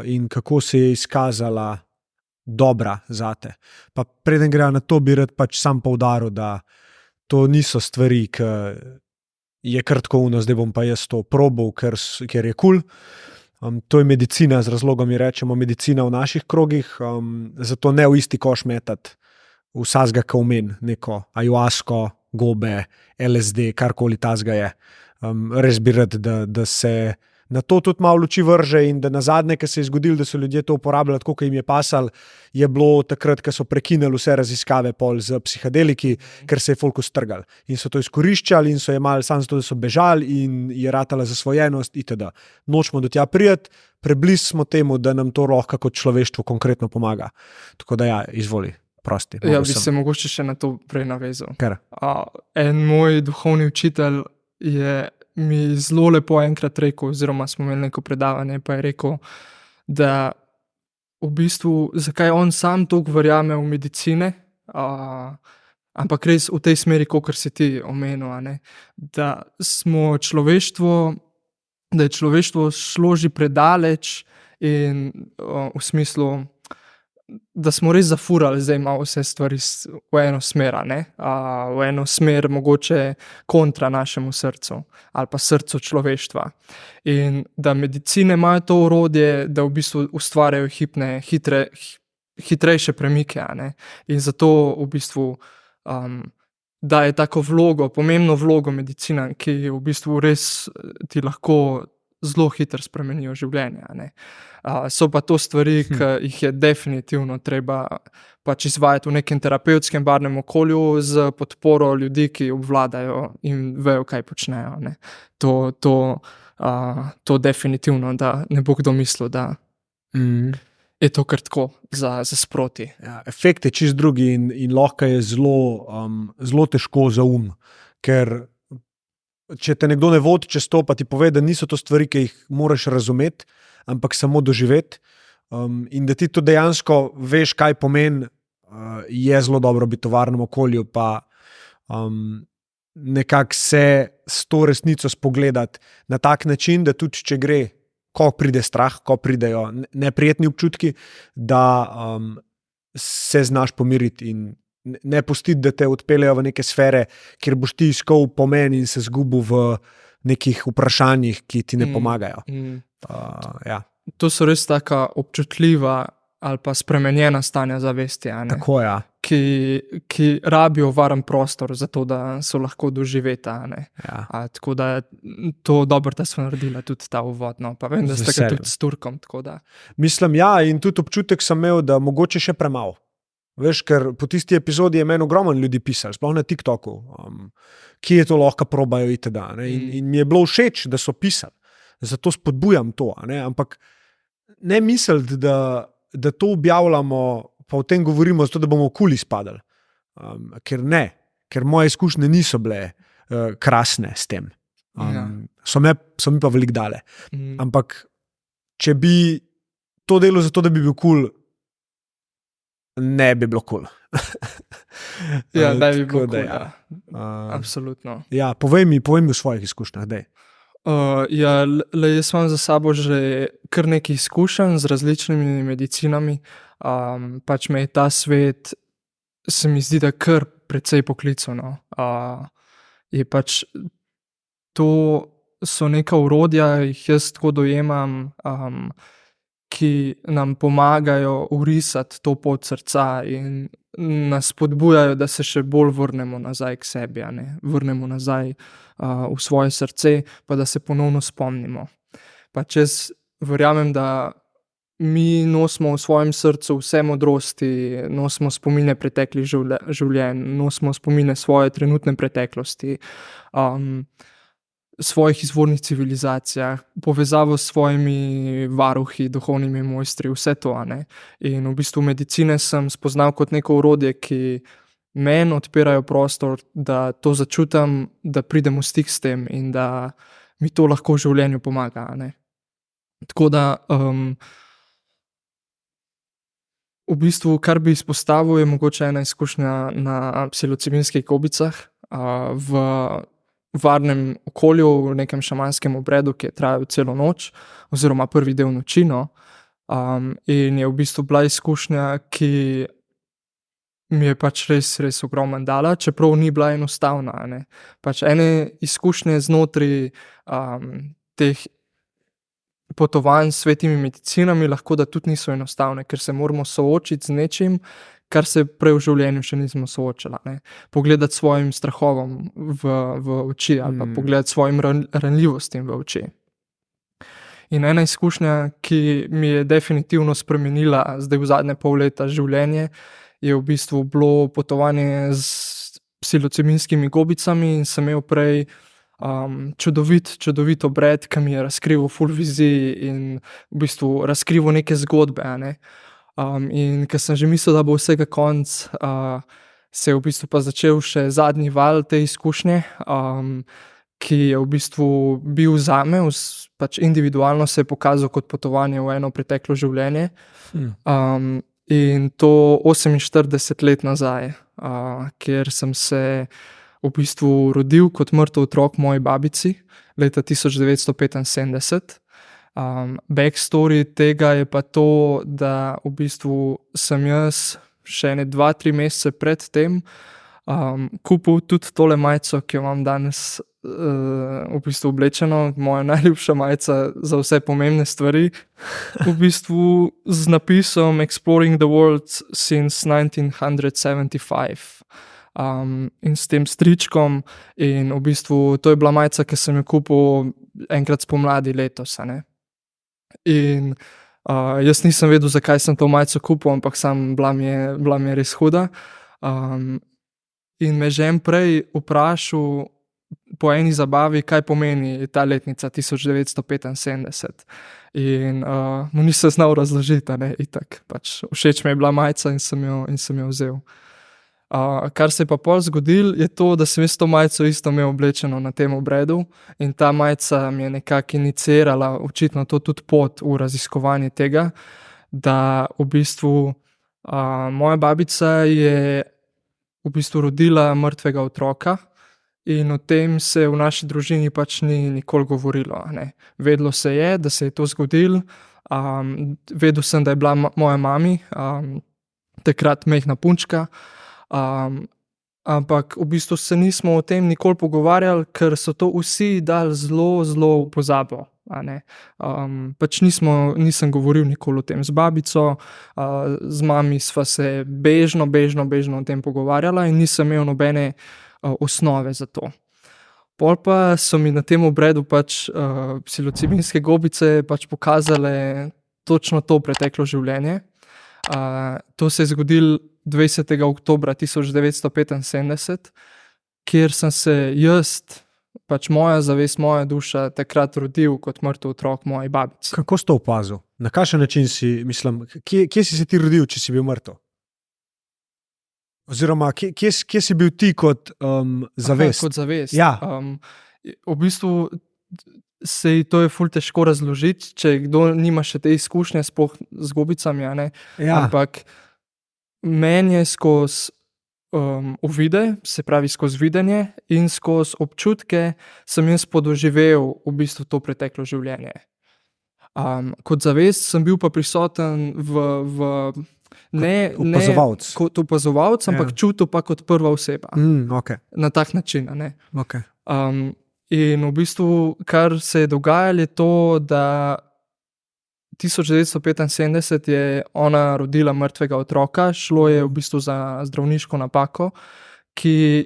in kako se je izkazala dobra zate? Pa preden gre na to, bi rad pač sam poudaril, da to niso stvari, ki je kar tako ono, zdaj bom pa jaz to probal, ker je kul. To je medicina, z razlogom mi rečemo medicina v naših krogih, zato ne v isti koš metati vsazga, ki omen, neko ajuasko, gobe, LSD, karkoli tazga je. Res bi rad, da se na to tudi malo luči vrže in da nazadnje, ko se je zgodilo, da so ljudje to uporabljali tako, kot jim je pasalo, je bilo takrat, ko so prekinili vse raziskave pol z psihedeliki, ker se je folk ustrgal. In so to izkoriščali in so jemali samo zato, da so bežali in je ratala zasvojenost itd. Nočemo do tja priti, preblizu smo temu, da nam to lahko kot človeštvo konkretno pomaga. Tako da ja, izvoli. Prosti, ja, bi se mogoče še na to prej navezal. Ker? En moj duhovni učitelj je mi zelo lepo enkrat rekel, oziroma smo imeli neko predavanje, pa je rekel, da v bistvu, zakaj on sam toliko verjame v medicine, ampak res v tej smeri, kakor si ti omenil, a ne, da smo da je človeštvo šlo že predaleč in v smislu, da smo res zafurali zdaj malo vse stvari v eno smer, a ne, v eno smer mogoče kontra našemu srcu ali pa srcu človeštva. In da medicine imajo to orodje, da v bistvu ustvarjajo hitrejše premike, a ne. In zato v bistvu daje tako vlogo, pomembno vlogo medicina, ki v bistvu res ti lahko zelo hitro spremenijo življenje, a ne. So pa to stvari, ki jih je definitivno treba pač izvajati v nekem terapevtskem barvnem okolju z podporo ljudi, ki obvladajo in vejo, kaj počnejo, ne. To definitivno, da ne bo kdo mislil, da je to kar tako za sproti. Ja, efekt je čist drugi in lahko je zelo težko za ker če te nekdo ne vodi čez to, pa ti pove, da niso to stvari, ki jih moraš razumeti, ampak samo doživeti, in da ti to dejansko veš, kaj pomeni, je zelo dobro biti v varnem okolju, pa nekako se s to resnico spogledati na tak način, da tudi če gre, ko pride strah, ko pridejo neprijetni občutki, da se znaš pomiriti in ne pustiti, da te odpeljejo v neke sfere, kjer boš ti iskal pomen in se zgubil v nekih vprašanjih, ki ti ne pomagajo. Ja. To so res taka občutljiva ali pa spremenjena stanja zavesti, a ne? Tako, ja. Ki rabijo varen prostor za to, da so lahko doživeta, a ne. Ja. Tako da to dobro, da smo naredila tudi ta uvod, no. Pa vem, da ste ga tudi s Turkom, tako da. Mislim, ja, in tudi občutek sem imel, da mogoče še premalo. Veš, ker po tisti epizodi je meni ogromno ljudi pisali, sploh na TikToku, kje je to lahko probajo itd. In mi je bilo všeč, da so pisali. Zato spodbujam to, ne? Ampak ne misliti, da to objavljamo, pa o tem govorimo zato, da bomo kul izpadali. Ker ne. ker moje izkušnje niso bile krasne s tem. Ja. So mi pa veliko dale. Mm. Ampak, če bi to delo zato, da bi bil kul, ne bi bilo kul. Ja, ne bi Tako bilo da, kul, ja. absolutno. Ja, povej mi v svojih izkušnjah. Dej. Ja, jaz imam za sabo že kar nekaj izkušenj z različnimi medicinami. Pač me je ta svet, se mi zdi, da kar precej poklical, no. Je pač to so neka orodja, jih jaz tako dojemam, ki nam pomagajo orisati to pot srca in nas spodbujajo, da se še bolj vrnemo nazaj k sebi, a ne. Vrnemo nazaj, v svoje srce, pa da se ponovno spomnimo. Pač jaz verjamem, da mi nosimo v svojem srcu vse modrosti, nosimo spomine preteklih življenj, nosimo spomine svoje trenutne preteklosti, svojih izvornih civilizacijah, povezavo s svojimi varuhi, duhovnimi mojstri, vse to, a ne. In v bistvu medicine sem spoznal kot neko orodje, ki meni odpirajo prostor, da to začutim, da pridem v stik s tem in da mi to lahko v življenju pomaga, a ne. Tako da, v bistvu, kar bi izpostavil, je mogoče ena izkušnja na psilocibinskih gobicah, v varnem okolju, v nekem šamanskem obredu, ki je trajal celo noč, oziroma prvi del noči, no. In je v bistvu bila izkušnja, ki mi je pač res ogromno dala, čeprav ni bila enostavna, a ne. Pač ene izkušnje znotraj, teh potovanj s svetimi medicinami lahko da tudi niso enostavne, ker se moramo soočiti z nečim, kar se prej v življenju še nismo soočili, a ne. Pogledati svojim strahovom v oči ali pa pogledati svojim ranljivostim v oči. In ena izkušnja, ki mi je definitivno spremenila zdaj v zadnje pol leta življenje, je v bistvu bilo potovanje s psilocibinskimi gobicami in sem imel prej čudovit obred, ki mi je razkrival ful vizij in v bistvu razkrival neke zgodbe, a ne. In ke sem že mislil, da bo vsega konec, se je v bistvu pa začel še zadnji val te izkušnje, ki je v bistvu bil zame pač individualno se je pokazal kot potovanje v eno preteklo življenje. In to 48 let nazaj, kjer sem se v bistvu rodil kot mrtev otrok moji babici leta 1975. Backstory tega je pa to, da v bistvu sem jaz še ene 2-3 mesece pred tem, kupil tudi tole majico, ki jo imam danes, v bistvu oblečeno, moja najljubša majica za vse pomembne stvari. V bistvu z napisom Exploring the world since 1975. In s tem stričkom in v bistvu to je bila majica, ki sem jo kupil enkrat spomladi letos, a ne. In, jaz nisem vedel, zakaj sem to majico kupil, ampak samo bila mi je res huda. In me že en prej vprašal po eni zabavi, kaj pomeni ta letnica 1975. In, mu nisem znal razložiti, a ne, itak, pač všeč mi je bila majica in sem jo vzel. Kar se je pa pol zgodilo, je to, da sem jaz to majico isto imel oblečeno na tem obredu in ta majica mi je nekako iniciirala očitno to tudi pot v raziskovanje tega, da v bistvu, moja babica je v bistvu rodila mrtvega otroka in o tem se v naši družini pač ni nikoli govorilo, a ne. Vedelo se je, da se je to zgodilo, vedel sem, da je bila moja mami, takrat majhna punčka, ampak v bistvu se nismo o tem nikoli pogovarjali, ker so to vsi dali zelo v pozabo, a ne. Pač nisem govoril nikoli o tem z babico, z mami sva se bežno o tem pogovarjala in nisem imel nobene, osnove za to. Pol pa so mi na tem obredu pač, psilocibinske gobice pač pokazale točno to preteklo življenje. To se je zgodilo 20. oktobra 1975, kjer sem se jaz, pač moja zavest, moja duša takrat rodil kot mrtev otrok moji babici. Kako si to opazil? Na kakšen način si, mislim, kje si se ti rodil, če si bil mrtev? Oziroma, kje si bil ti kot zavest? Kot zavest. Ja. V bistvu to je ful težko razložiti, če kdo nima še te izkušnje, sploh z gobicami, a ne. Ja. Ampak meni je skozi uvide, se pravi skozi videnje in skozi občutke sem jaz podoživel v bistvu to preteklo življenje. Kot zavest sem bil pa prisoten Opazovalec. kot opazovalec, ampak čutil pa kot prva oseba. Okay. Na tak način, a ne. Okay. In v bistvu, kar se je dogajalo, je to, da 1975 je ona rodila mrtvega otroka, šlo je v bistvu za zdravniško napako, ki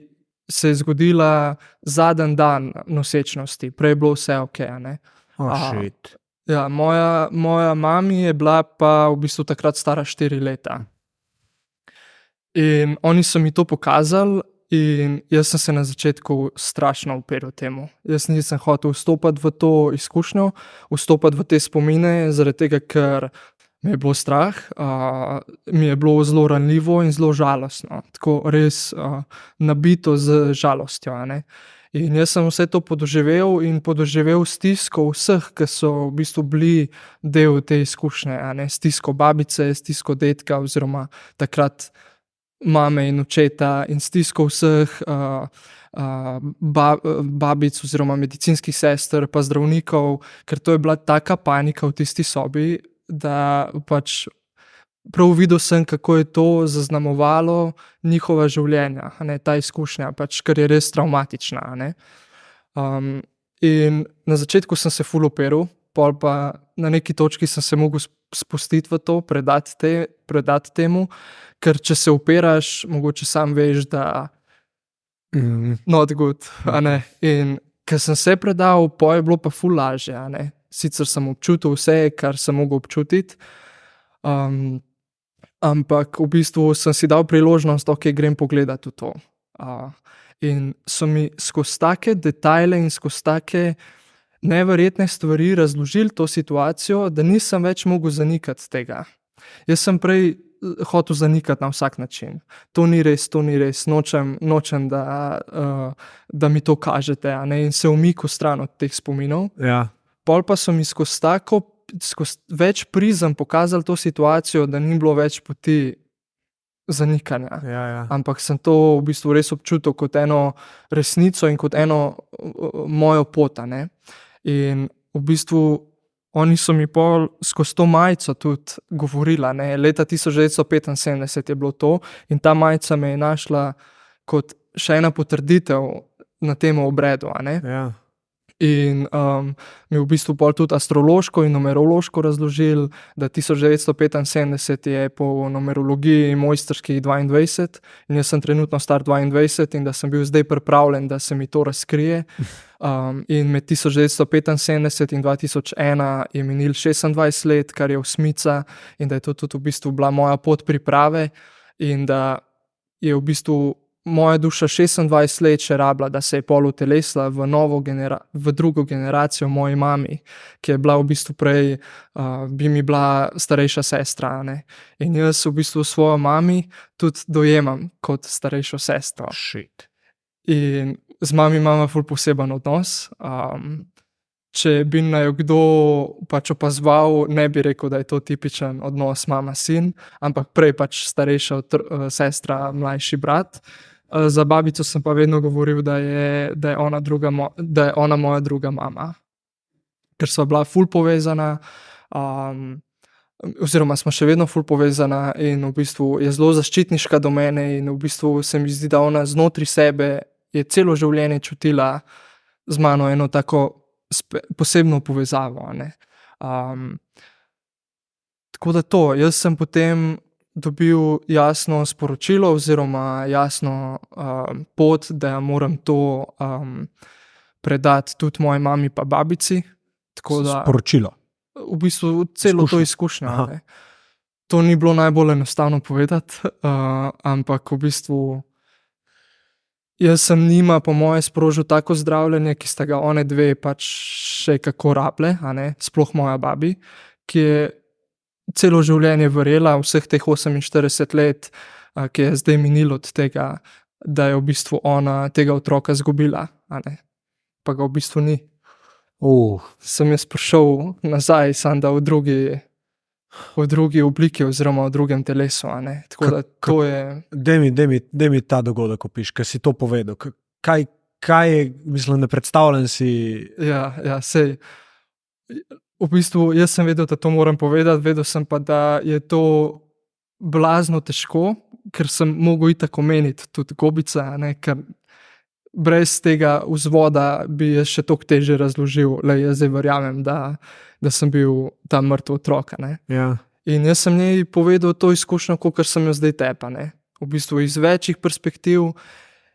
se je zgodila zadnji dan nosečnosti, prej je bilo vse ok, a ne. Shit. Ja, moja mami je bila pa v bistvu takrat stara 4 leta. In oni so mi to pokazali in jaz sem se na začetku strašno uperil temu. Jaz nisem hotel vstopati v to izkušnjo, vstopati v te spomine, zaradi tega, ker me je bilo strah, mi je bilo zelo ranljivo in zelo žalostno. Tako res nabito z žalostjo, a ne. In jaz sem vse to podoživel in podoživel stisko vseh, ki so v bistvu bili del te izkušnje, a ne. Stisko babice, stisko dedka oziroma takrat mame in očeta in stisko vseh babic oziroma medicinskih sester pa zdravnikov, ker to je bila taka panika v tisti sobi, da pač prav videl sem, kako je to zaznamovalo njihova življenja, a ne, ta izkušnja, pač, ker je res travmatična, a ne. In na začetku sem se ful uperil, pol pa na neki točki sem se mogel spustiti v to, predati temu, ker če se upiraš, mogoče sam veš, da not good, a ne. In ker sem se predal, pol je bilo pa ful lažje, a ne. Sicer sem občutil vse, kar sem mogel občutiti, ampak v bistvu sem si dal priložnost, ok, grem pogledat v to. In so mi skozi take detajle in skozi take neverjetne stvari razložili to situacijo, da nisem več mogel zanikati tega. Jaz sem prej hotel zanikati na vsak način. To ni res, nočem, da mi to kažete, a ne, in se umikal stran od teh spominov. Ja. Pol pa so mi skozi več prizem pokazali to situacijo, da ni bilo več poti zanikanja. Ja. Ampak sem to v bistvu res občutil kot eno resnico in kot eno mojo pot, a ne. In v bistvu oni so mi pol skozi to majico tudi govorili, a ne. Leta 1975 je bilo to in ta majica me je našla kot še ena potrditev na tem obredu, a ne. Ja. In mi v bistvu pol tudi astrološko in numerološko razložili, da 1975 je po numerologiji mojstrskih 22 in jaz sem trenutno star 22 in da sem bil zdaj pripravljen, da se mi to razkrije. In med 1975 in 2001 je minil 26 let, kar je osmica, in da je to tudi v bistvu bila moja pot priprave in da je v bistvu moja duša 26 let še rabila, da se je pol utelesila v drugo generacijo moji mami, ki je bila v bistvu prej, bi mi bila starejša sestra, a ne. In jaz v bistvu svojo mami tudi dojemam kot starejšo sestro. Shit. In z mami imamo ful poseben odnos. Če bi naju kdo pač opazoval, ne bi rekel, da je to tipičen odnos mama-sin, ampak prej pač starejša sestra, mlajši brat. Za babico sem pa vedno govoril, da je ona moja druga mama. Ker sva bila ful povezana, oziroma smo še vedno ful povezana in v bistvu je zelo zaščitniška do mene in v bistvu se mi zdi, da ona znotri sebe je celo življenje čutila z mano eno tako posebno povezavo, a ne. Tako da to, jaz sem potem dobil jasno sporočilo oziroma jasno pot, da moram to predati tudi moji mami pa babici. Tako da Sporočilo. v bistvu celo to izkušnjo, a ne. To ni bilo najbolj enostavno povedati, ampak v bistvu jaz sem njima po moje sprožil tako zdravljenje, ki sta ga one dve pač še kako rabile, a ne, sploh moja babi, ki je celo življenje verjela, vseh teh 48 let ki je zdaj minilo od tega, da je v bistvu ona tega otroka izgubila, a ne. Pa ga v bistvu ni. Sem jaz prišel nazaj, samo da v drugi obliki oziroma v drugem telesu, a ne. Tako da to je... Daj mi ta dogodek opiš, ker si to povedal. Kaj je, mislim, ne predstavljam si... Ja, sej. V bistvu jaz sem vedel, da to moram povedati, vedel sem pa, da je to blazno težko, ker sem mogel itak omeniti tudi Gobica, a ne, ker brez tega vzvoda bi jaz še toliko težje razložil, jaz zdaj verjamem, da sem bil ta mrtev otrok, a ne. Ja. In jaz sem njej povedal to izkušnjo, kakor sem jo zdaj tepa, ne. V bistvu iz večjih perspektiv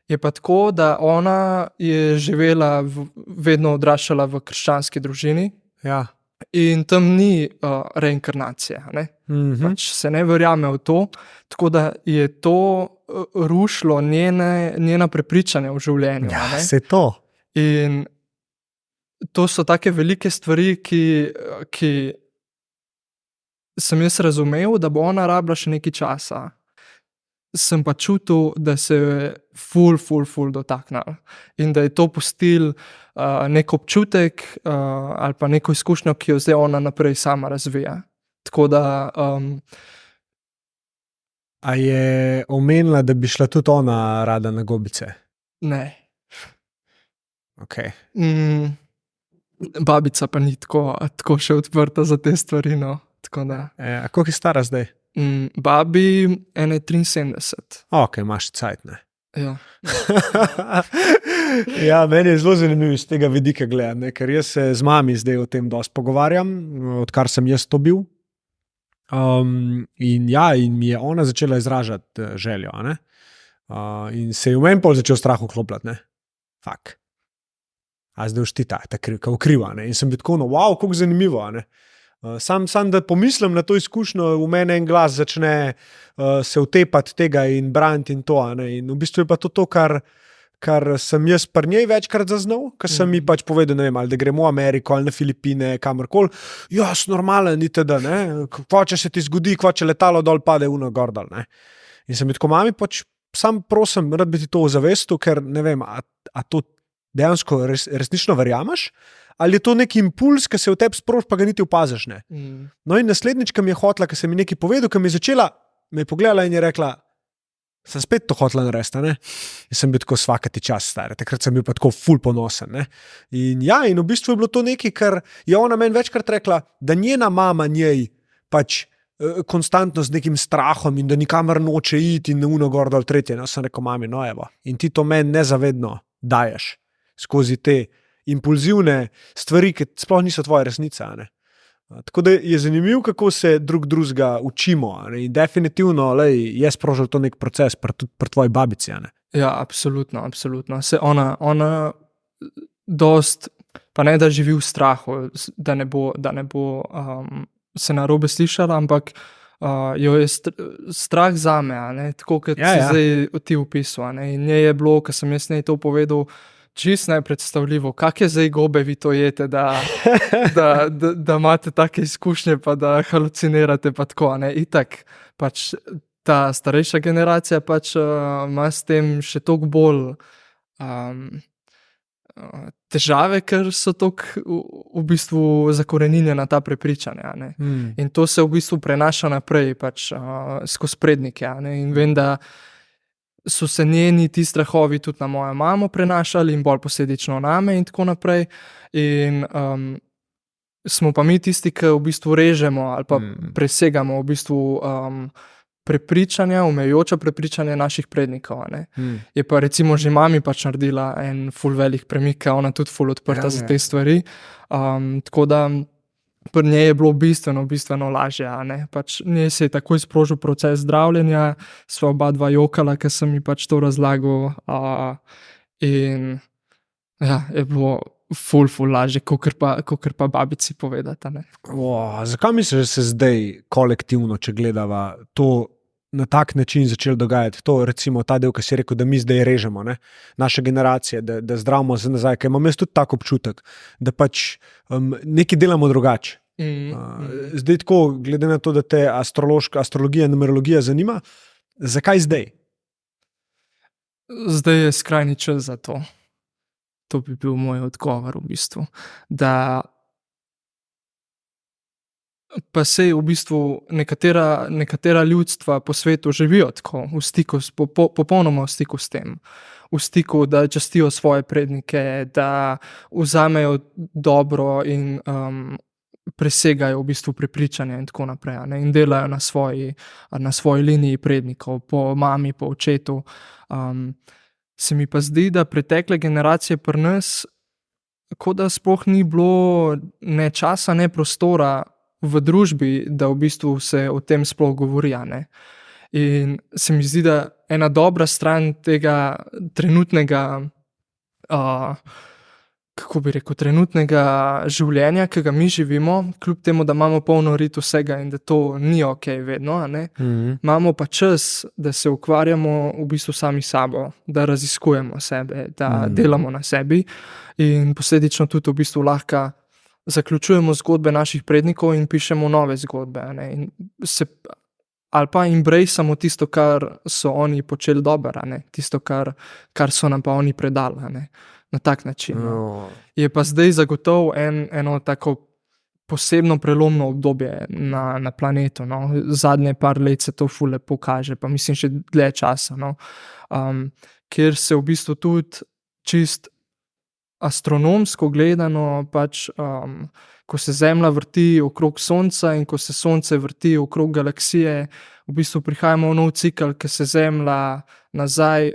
je pa tako, da ona je živela, vedno odraščala v krščanski družini. Ja. In tam ni reinkarnacije, ne? Pač se ne verjame v to, tako da je to rušilo njena prepričanja v življenju. Ja, ne? se to. In to so take velike stvari, ki sem jaz razumel, da bo ona rabila še nekaj časa. Sem pa čutil, da se je ful dotaknila in da je to pustil nek občutek ali pa neko izkušnjo, ki jo zdaj ona naprej sama razvija. Tako da... A je omenila, da bi šla tudi ona rada na Gobice? Ne. Ok. Babica pa ni tako še odprta za te stvari, no. Tako da... A koliko je stara zdaj? Babi 73. Ok, imaš cajt, ne? Ja. Ja, meni je zelo zanimivo iz tega vidika gledati, ker jaz se z mami zdaj o tem dosti pogovarjam, odkar sem jaz to bil. In mi je ona začela izražati željo, ne? In se je v meni pol začel strah vklopljati, ne? Fak. A zdaj uštita, ta ukriva, ne? In sem bil tako, wow, koliko zanimivo, ne? Sam da pomislim na to izkušnjo, v mene en glas začne se utepati tega in braniti in to, ne? In v bistvu je pa to, kar sem jaz pri njej večkrat zaznal, ker sem mi pač povedal, ne vem, ali da gremo v Ameriko ali na Filipine, kamorkoli. Jaz, normalen, itd., ne? Kva če se ti zgodi, kva če letalo dol pade uno gor dol, ne? In sem bil tako, mami, pač sam prosim, rad bi ti to ozavestil, ker ne vem, a to dejansko resnično verjameš, ali je to nek impuls, ki se v tebi sproži, pa ga niti opaziš, ne. No in naslednjič, ki mi je hotla, ki sem mi nekaj povedal, ki mi je začela, me je pogledala in je rekla, sem spet to hotla narediti, ne. In sem bil tako svakati čas star, takrat sem bil pa tako ful ponosen, ne. In v bistvu je bilo to nekaj, kar je ona meni večkrat rekla, da njena mama njej pač konstantno z nekim strahom in da nikamor noče iti in uno gor dol tretje. No, sem rekel, mami, no evo, in ti to meni nezavedno daješ skozi te impulzivne stvari, ki sploh niso tvoja resnica, ne. Tako da je zanimivo, kako se drugega učimo, ne? In definitivno je sprožil to nek proces pri tvoji babici, ne. Ja, absolutno. Se ona dost, pa ne da živi v strahu, da ne bo se narobe slišala, ampak jo je strah zame, a ne, tako kot si zdaj ti opisal, a ne. In njej je bilo, ko sem jaz njej to povedal, čisto nepredstavljivo, kak je zdaj gobe vi to jete, da imate take izkušnje, pa da halucinirate, pa tako, ne. Itak, pač ta starejša generacija pač ima s tem še toliko bolj težave, ker so toliko v bistvu zakoreninjena ta prepričanja, ne. In to se v bistvu prenaša naprej, pač skozi prednike, a ne. In vem, da so se njeni ti strahovi tudi na mojo mamo prenašali in bolj posledično name in tako naprej. In smo pa mi tisti, ki v bistvu režemo ali pa presegamo v bistvu prepričanja, omejujoča prepričanja naših prednikov, a ne. Je pa recimo že mami pač naredila en ful velik premik, ona tudi ful odprta za te stvari. Tako da pri njej je bilo bistveno lažje, a ne. Pač njej se je takoj sprožil proces zdravljenja, sva oba dva jokala, ker sem mi pač to razlagal, in ja, je bilo ful lažje, kakor pa babici povedati, a ne. Zakaj misliš, da se zdaj kolektivno, če gledava, to na tak način začelo dogajati? To recimo ta del, ki si rekel, da mi zdaj režemo, ne? Naše generacije, da zdravimo se nazaj, ker imam jaz tudi tak občutek, da pač nekaj delamo drugače. Zdaj tako, glede na to, da te astrologija, numerologija zanima, Zakaj zdaj? Zdaj je skrajni čas za to. To bi bil moj odgovor v bistvu. Da pa sej v bistvu nekatera ljudstva po svetu živijo tako, v stiku popolnoma v stiku s tem. V stiku, da častijo svoje prednike, da vzamejo dobro in presegajo v bistvu prepričanja in tako naprej, a ne, in delajo na svoji liniji prednikov, po mami, po očetu. Se mi pa zdi, da pretekle generacije pri nas, kot da sploh ni bilo ne časa, ne prostora v družbi, da v bistvu se o tem sploh govori, a ne. In se mi zdi, da ena dobra stran tega trenutnega, kako bi rekel, trenutnega življenja, ki ga mi živimo, kljub temu, da imamo polno rit vsega in da to ni okej vedno, a ne, imamo pa čas, da se ukvarjamo v bistvu sami s sabo, da raziskujemo sebe, da delamo na sebi in posledično tudi v bistvu lahko zaključujemo zgodbe naših prednikov in pišemo nove zgodbe, a ne, in ali pa embraceamo tisto, kar so oni počeli dobro, a ne, tisto, kar so nam pa oni predali, a ne. Na tak način. No. Je pa zdaj zagotovo eno tako posebno prelomno obdobje na planetu. No. Zadnje par let se to ful lepo kaže, pa mislim še dlje časa. No. Kjer se v bistvu tudi čist astronomsko gledano, pač, ko se Zemlja vrti okrog Sonca in ko se Sonce vrti okrog galaksije, v bistvu prihajamo v nov cikel, ki se Zemlja nazaj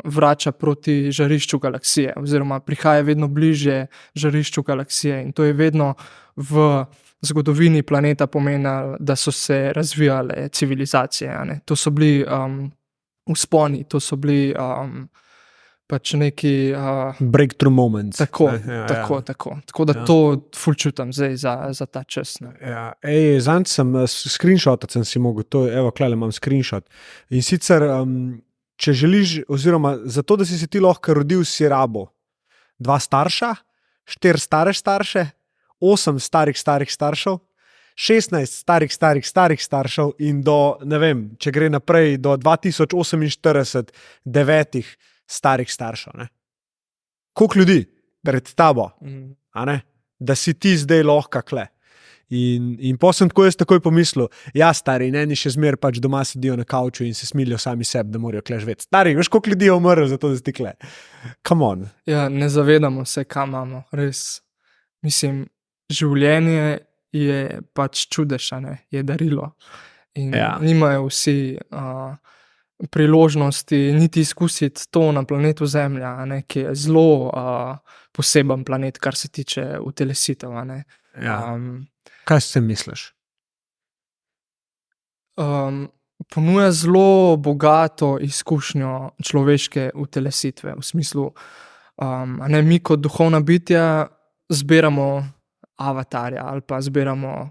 vrača proti žarišču galaksije, oziroma prihaja vedno bližje žarišču galaksije, in to je vedno v zgodovini planeta pomenilo, da so se razvijale civilizacije, a ne. To so bili vzponi, to so bili pač neki breakthrough moments. Tako. Tako da to ful čutim zdaj za ta čas. Ne. Ja. Zanj sem screenshotat sem si mogel, to, evo, klele imam screenshot. In sicer, če želiš, oziroma zato, da si se ti lahko rodil, si rabo 2 starša, 4 stare starše, 8 starih staršev, 16 starih staršev in do, ne vem, če gre naprej, do 2048 9 starih staršev. Ne? Koliko ljudi pred tabo, a ne? Da si ti zdaj lahko kle. In potem sem tako jaz takoj pomislil, ja, stari, eni še zmer pač doma sedijo na kavču in se smilijo sami sebi, da morajo kle živeti. Stari, veš, koliko ljudi je umrlo za to, da si ti kle. Come on. Ja, ne zavedamo se, kam imamo, res. Mislim, življenje je pač čudež, a ne, je darilo. In nimajo vsi priložnosti niti izkusiti to na planetu Zemlja, a ne, ki je zelo poseben planet, kar se tiče utelesitev, a ne. Kaj si misliš? Ponuja zelo bogato izkušnjo človeške utelesitve, v smislu, a ne, mi kot duhovna bitja zbiramo avatarja ali pa zbiramo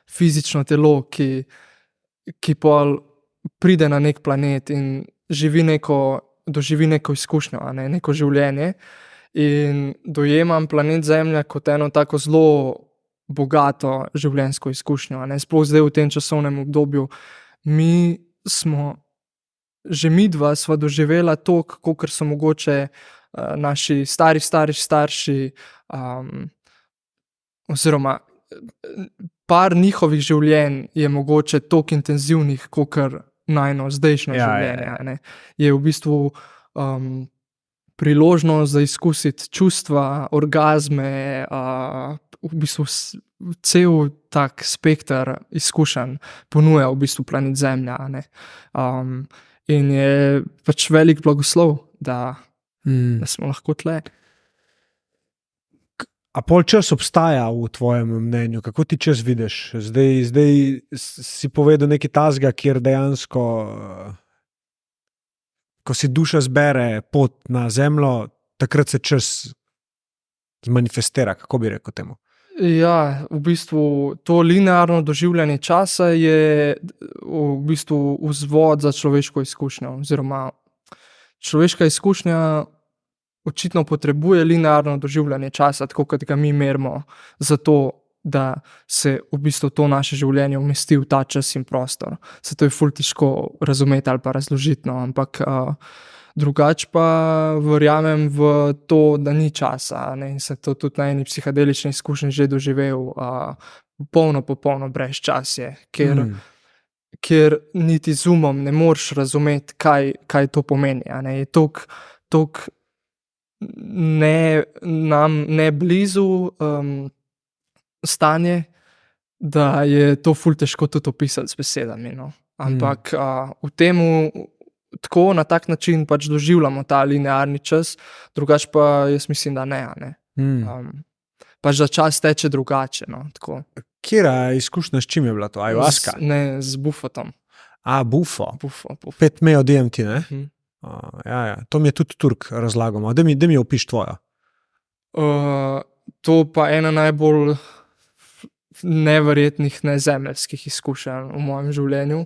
fizično telo, ki pol pride na nek planet in doživi neko izkušnjo, a ne, neko življenje, in dojemam planet Zemlja kot eno tako zelo bogato življenjsko izkušnjo, a ne, sploh zdaj v tem časovnem obdobju. Midva sva doživela to, kakor so mogoče naši starši, oziroma par njihovih življenj je mogoče toliko intenzivnih, kakor najino zdajšnje življenje. Ne. Je v bistvu priložnost za izkusiti čustva, orgazme, v bistvu cel tak spekter izkušenj ponuja v bistvu planet Zemlja, a ne. In je pač velik blagoslov, da smo lahko tle. A pol čas obstaja v tvojem mnenju? Kako ti čas vidiš? Zdaj si povedal nekaj tazga, kjer dejansko, ko si duša zbere pot na Zemljo, takrat se čas zmanifestira, kako bi rekel temu? Ja, v bistvu to linearno doživljanje časa je v bistvu vzvod za človeško izkušnjo, oziroma človeška izkušnja očitno potrebuje linearno doživljanje časa, tako kot ga mi merimo, zato da se v bistvu to naše življenje umesti v ta čas in prostor. Se to je ful težko razumeti ali pa razložiti, no, ampak drugače pa verjamem v to, da ni časa, ne, in sem to tudi na eni psihadelični izkušnji že doživel, popolno brezčasje, ker niti z umom ne moreš razumeti, kaj to pomeni, a ne, je toliko ne blizu stanje, da je to ful težko tudi opisati z besedami, no. Ampak v temu tako na tak način pač doživljamo ta linearni čas, drugače pa jaz mislim, da ne, a ne. Pač da čas teče drugače, no, tako. Katera izkušnja s čim je bila to? Ayahuasca? Ne, z bufotom. Bufo. Bufo. 5-meo DMT, ne? Ja. To mi je tudi Turk razlagal. Da mi opiš tvojo. To pa ena najbolj neverjetnih nezemeljskih izkušenj v mojem življenju.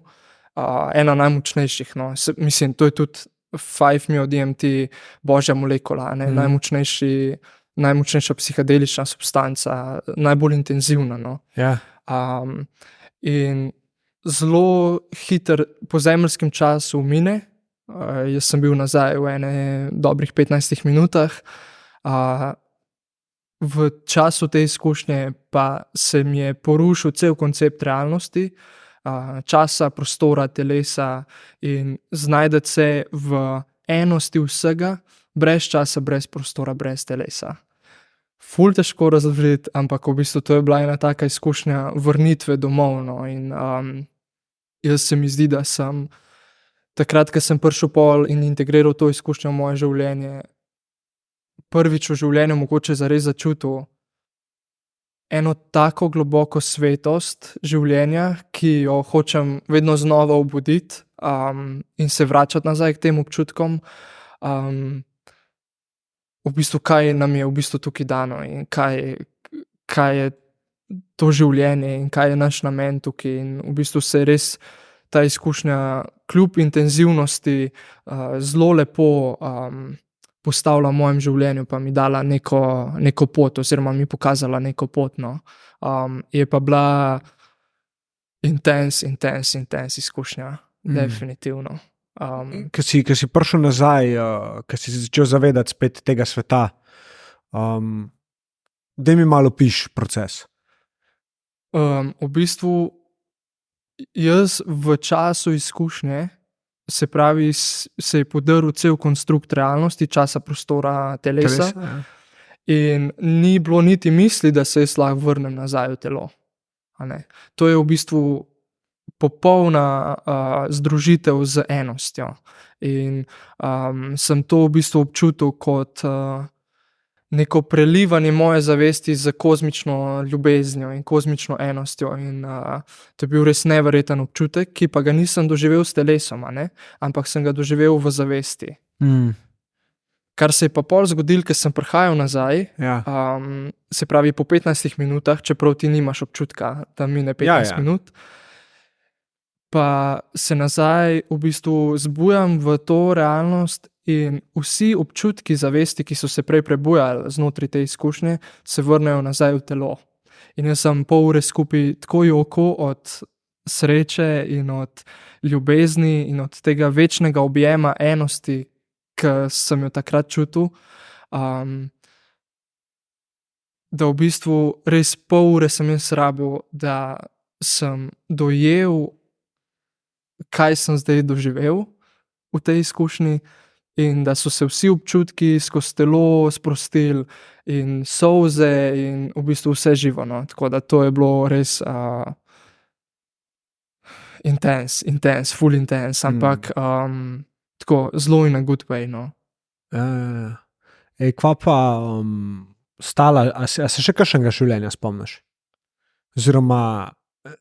Ena najmočnejših, no. Mislim, to je tudi 5-meo DMT, božja molekula, ne, najmočnejša psihadelična substanca, najbolj intenzivna, no. Ja. In zelo hiter po zemeljskem času mine. Jaz sem bil nazaj v ene dobrih 15 minutah. V času te izkušnje pa se mi je porušil cel koncept realnosti, časa, prostora, telesa in znajdeti se v enosti vsega, brez časa, brez prostora, brez telesa. Ful težko razložiti, ampak v bistvu to je bila ena taka izkušnja vrnitve domov, no, in jaz se mi zdi, da sem takrat, ko sem prišel pol in integriral to izkušnjo v moje življenje, prvič v življenju mogoče zares začutil eno tako globoko svetost življenja, ki jo hočem vedno znova obuditi, in se vračati nazaj k tem občutkom. V bistvu, kaj nam je v bistvu tukaj dano in kaj je to življenje in kaj je naš namen tukaj, in v bistvu se je res ta izkušnja kljub intenzivnosti zelo lepo postavila v mojem življenju, pa mi dala neko pot oziroma mi pokazala neko pot, no. Je pa bila intenz izkušnja, definitivno. Ko si prišel nazaj, ko si se začel zavedati spet tega sveta, daj mi malo opiš proces. V bistvu jaz v času izkušnje, se pravi, se je podrl cel konstrukt realnosti, časa, prostora, telesa. In ni bilo niti misli, da se jaz lahko vrnem nazaj v telo. A ne. To je v bistvu popolna združitev z enostjo. In sem to v bistvu občutil kot neko prelivanje moje zavesti z kozmično ljubeznijo in kozmično enostjo. In to je bil res neverjeten občutek, ki pa ga nisem doživel s telesom, a ne, ampak sem ga doživel v zavesti. Kar se je pa pol zgodilo, ker sem prihajal nazaj, se pravi po 15 minutah, čeprav ti nimaš občutka, da mine 15 minut, pa se nazaj v bistvu zbujam v to realnost in vsi občutki zavesti, ki so se prej prebujali znotraj te izkušnje, se vrnejo nazaj v telo. In jaz sem pol ure skupaj tako joko od sreče in od ljubezni in od tega večnega objema enosti, ki sem jo takrat čutil, da v bistvu res pol ure sem jaz rabil, da sem dojel, kaj sem zdaj doživel v tej izkušnji, in da so se vsi občutki skozi telo sprostili in solze in v bistvu vse živo, no. Tako da to je bilo res intense, ful intense, ampak tako zelo in a good way, no. Kva pa stala, a se še kakšnega življenja spomniš? Oziroma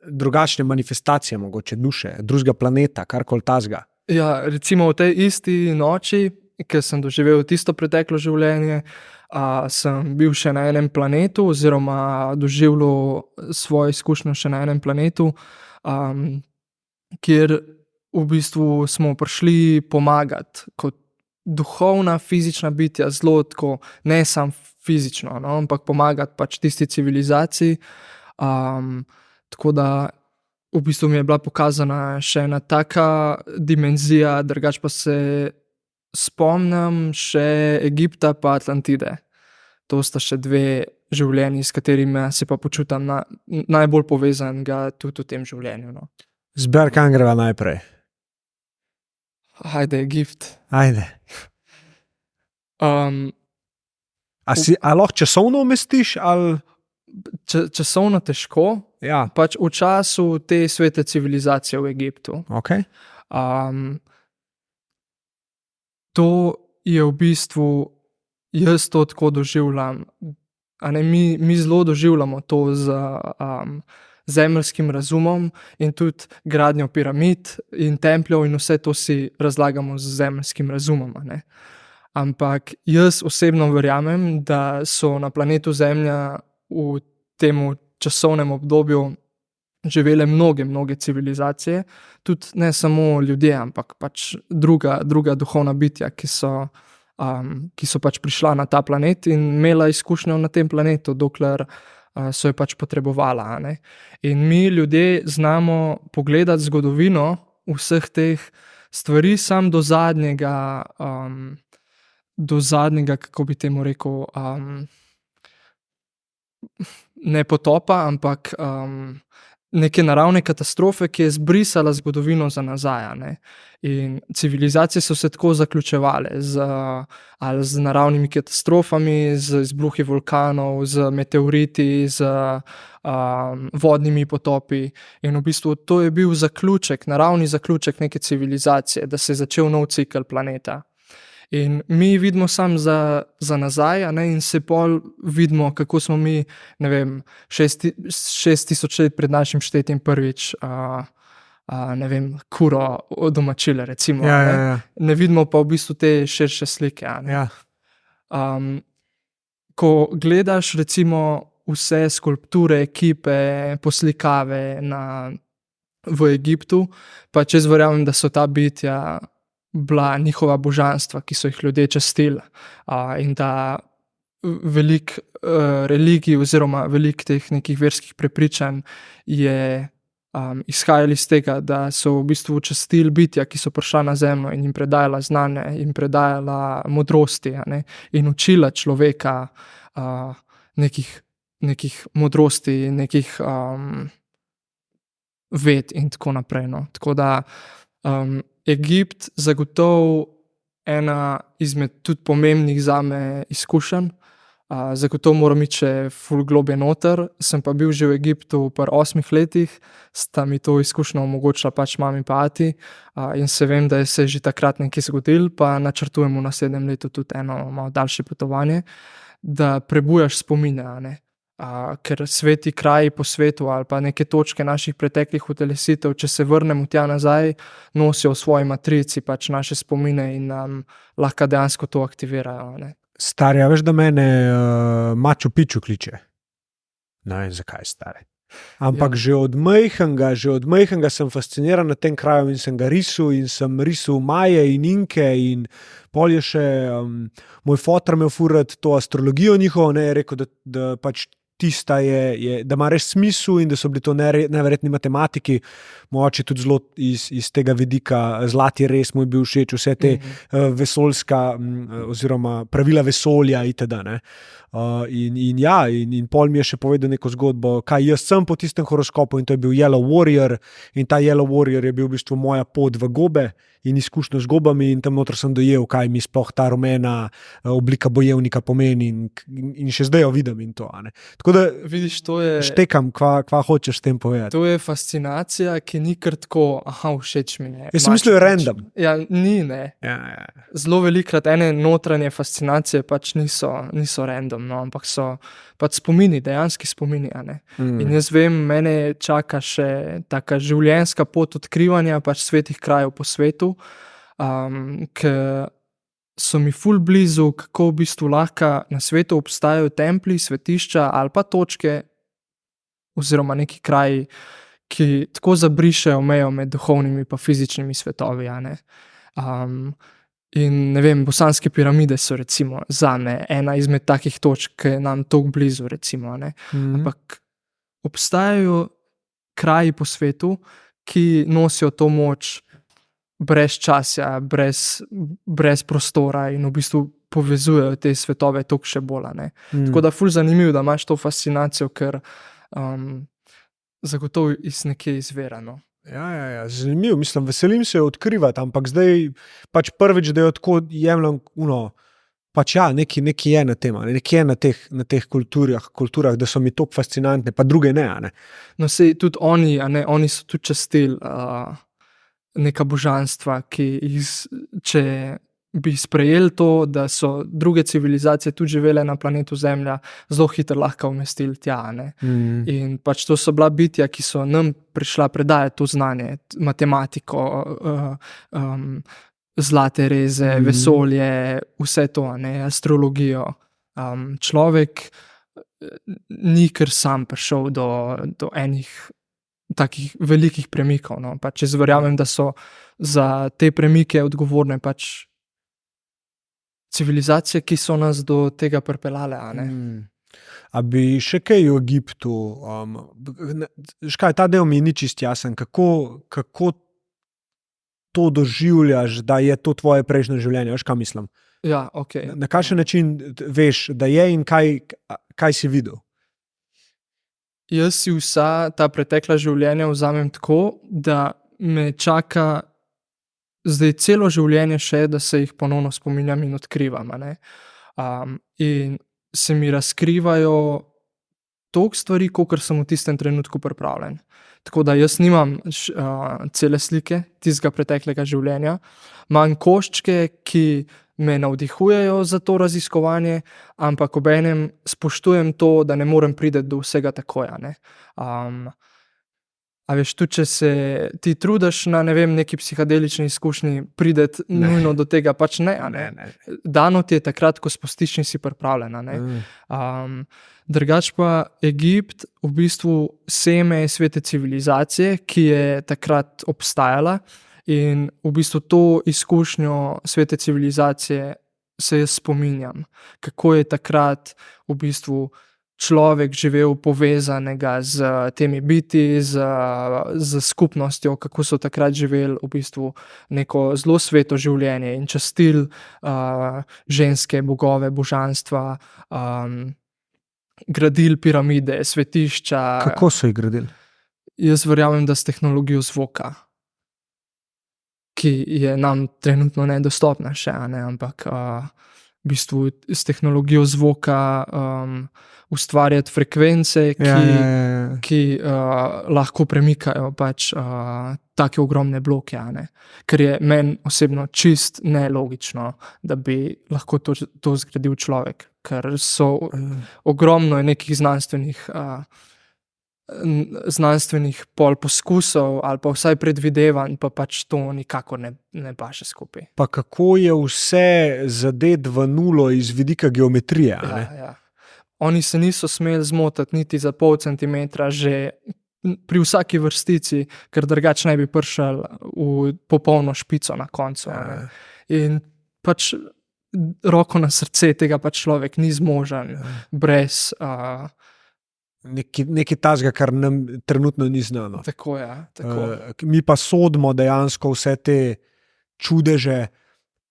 drugačne manifestacije mogoče duše, drugega planeta, karkoli tazga? Ja, recimo v tej isti noči, ko sem doživel tisto preteklo življenje, sem bil še na enem planetu oziroma doživljal svojo izkušnjo še na enem planetu, kjer v bistvu smo prišli pomagati kot duhovna, fizična bitja, zelo tako, ne samo fizično, no, ampak pomagati pač tisti civilizaciji, Tako da v bistvu mi je bila pokazana še ena taka dimenzija, drugače pa se spomnim še Egipta pa Atlantide. To sta še dve življenji, s katerimi se pa počutim najbolj povezanega tudi v tem življenju. No. Zber, kam greva najprej? Ajde, Egipt. Ajde. A lahko časovno umestiš? Ali... Časovno težko, Ja. pač v času te svete civilizacije v Egiptu. Okay. To je v bistvu, jaz to tako doživljam. Mi zelo doživljamo to z zemeljskim razumom in tudi gradnjo piramid in templjev in vse to si razlagamo z zemeljskim razumom. Ne? Ampak jaz osebno verjamem, da so na planetu Zemlja v tem časovnem obdobju živele mnoge civilizacije, tudi ne samo ljudje, ampak pač druga duhovna bitja, ki so pač prišla na ta planet in imela izkušnjo na tem planetu, dokler so jo pač potrebovali. Ne? In mi ljudje znamo pogledati zgodovino vseh teh stvari sam do zadnjega, kako bi temu rekel, ne potopa, ampak neke naravne katastrofe, ki je zbrisala zgodovino za nazaj. Ne? In civilizacije so se tako zaključevale ali z naravnimi katastrofami, z izbruhi vulkanov, z meteoriti, z vodnimi potopi. In v bistvu to je bil zaključek, naravni zaključek neke civilizacije, da se je začel nov cikel planeta. In mi vidimo samo za nazaj, ne, in se pol vidimo, kako smo mi, ne vem, 6000 let pred našim štetjem prvič, ne vem, kuro domačile, recimo. Ja. Ne vidimo pa v bistvu te širše slike. Ja. Ko gledaš recimo vse skulpture, kipe, poslikave v Egiptu, pa če verjamem, da so ta bitja bila njihova božanstva, ki so jih ljudje častili, in da veliko religij oziroma veliko teh nekih verskih prepričanj je izhajalo iz tega, da so v bistvu častili bitja, ki so prišla na zemljo in jim predajala znanje, jim predajala modrosti, ne, in učila človeka nekih modrosti, nekih ved in tako naprej. No. Tako da Egipt zagotovo ena izmed tudi pomembnih zame izkušenj. Zagotovo moram iti še ful globje noter. Sem pa bil že v Egiptu pri 8 letih, sta mi to izkušnjo omogočila pač mami pa ati, in se vem, da je se že takrat nekaj zgodilo, pa načrtujem v naslednjem letu tudi eno malo daljše potovanje, da prebujaš spomine, ne. Ker sveti kraji po svetu ali pa neke točke naših preteklih utelesitev, če se vrnemo tja nazaj, nosijo v svoji matrici pač naše spomine in nam lahko dejansko to aktivirajo. Ne. Stari, a veš, da mene Machu Picchu kliče? Ne vem, zakaj, stari. Ampak že od majhnega sem fasciniran nad tem krajem in sem ga risal in sem risal Maje in Inke in pol je še moj fotor imel furat to astrologijo njihovo, ne, je rekel, da pač tista je, da ima res smisel in da so bili to neverjetni matematiki, mogoče tudi zelo iz tega vidika zlati res mu je bil všeč, vse te vesoljska oziroma pravila vesolja itd. Ne. In pol mi je še povedal neko zgodbo, kaj jaz sem po tistem horoskopu, in to je bil Yellow Warrior, in ta Yellow Warrior je bil v bistvu moja pot v gobe in izkušnjo z gobami, in tam noter sem dojel, kaj mi sploh ta rumena oblika bojevnika pomeni, in še zdaj jo vidim in to. Ne. Tako da vidiš, to je, štekam, kva hočeš s tem povedati. To je fascinacija, ki ni kar tako, všeč mi je. Jaz sem mislil, je random. Ja, ni, ne. Ja. Zelo velikrat ene notranje fascinacije pač niso random, no, ampak so pač spomini, dejanski spomini. In jaz vem, mene čaka še taka življenjska pot odkrivanja pač svetih krajev po svetu, ki so mi ful blizu, kako v bistvu lahko na svetu obstajajo templji, svetišča ali pa točke oziroma neki kraji, ki tako zabrišejo mejo med duhovnimi pa fizičnimi svetovi. In ne vem, bosanske piramide so recimo zame ena izmed takih točk, ki je nam toliko blizu, recimo. Ampak obstajajo kraji po svetu, ki nosijo to moč brez časa, brez prostora in v bistvu povezujejo te svetove toliko še bolj. Tako da ful zanimivo, da imaš to fascinacijo, ker zagotovo iz nekje izvira. No. Ja, zanimivo, mislim, veselim se odkrivati, ampak zdaj pač prvič, da jo tako jemljem, pač ja, nekaj je na tem, nekaj je na teh kulturah, da so mi toliko fascinantne, pa druge ne. No, sej tudi oni so tudi častili neka božanstva, ki če bi sprejeli to, da so druge civilizacije tudi živele na planetu Zemlja, zelo hitro lahko umestili tja. In pač to so bila bitja, ki so nam prišla predajati to znanje, matematiko, zlate reze, vesolje, vse to, astrologijo. Človek ni kar sam prišel do enih takih velikih premikov. No. Pač jaz verjamem, da so za te premike odgovorne pač civilizacije, ki so nas do tega pripeljale. A bi še kaj v Egiptu, ta del mi ni čist jasen, kako to doživljaš, da je to tvoje prejšnje življenje, veš, kaj mislim? Ja, ok. Na kakšen način veš, da je in kaj si videl? Jaz si vsa ta pretekla življenja vzamem tako, da me čaka zdaj celo življenje še, da se jih ponovno spominjam in odkrivam. In se mi razkrivajo toliko stvari, kolikor sem v tistem trenutku pripravljen. Tako da jaz nimam cele slike tistega preteklega življenja, imam koščke, ki me navdihujejo za to raziskovanje, ampak obenem spoštujem to, da ne morem priti do vsega takoj. A veš, tudi če se ti trudiš na neki psihadelični izkušnji prideti nujno do tega, pač ne. Dano ti je takrat, ko spustiš in si pripravljen. Drugač pa Egipt v bistvu seme svete civilizacije, ki je takrat obstajala, in v bistvu to izkušnjo svete civilizacije se jaz spominjam, kako je takrat v bistvu človek živel povezanega z temi biti, z skupnostjo, kako so takrat živeli v bistvu neko zelo sveto življenje in častili ženske, bogove, božanstva, gradili piramide, svetišča. Kako so jih gradili? Jaz verjamem, da s tehnologijo zvoka, ki je nam trenutno nedostopna še, ampak v bistvu s tehnologijo zvoka ustvarjati frekvence, ki lahko premikajo pač take ogromne bloke. Ker je meni osebno čist nelogično, da bi lahko to zgradil človek, ker so ogromno nekih znanstvenih poskusov ali pa vsaj predvidevanj, pa pač to nikakor ne paše skupaj. Pa kako je vse zadet v nulo iz vidika geometrije? Ja. Oni se niso smeli zmotiti niti za pol centimetra že pri vsaki vrstici, ker drugače ne bi prišli v popolno špico na koncu. In pač roko na srce tega pač človek ni zmožen brez nekaj tazga, kar nam trenutno ni znano. Tako je. Tako. Mi pa sodimo dejansko vse te čudeže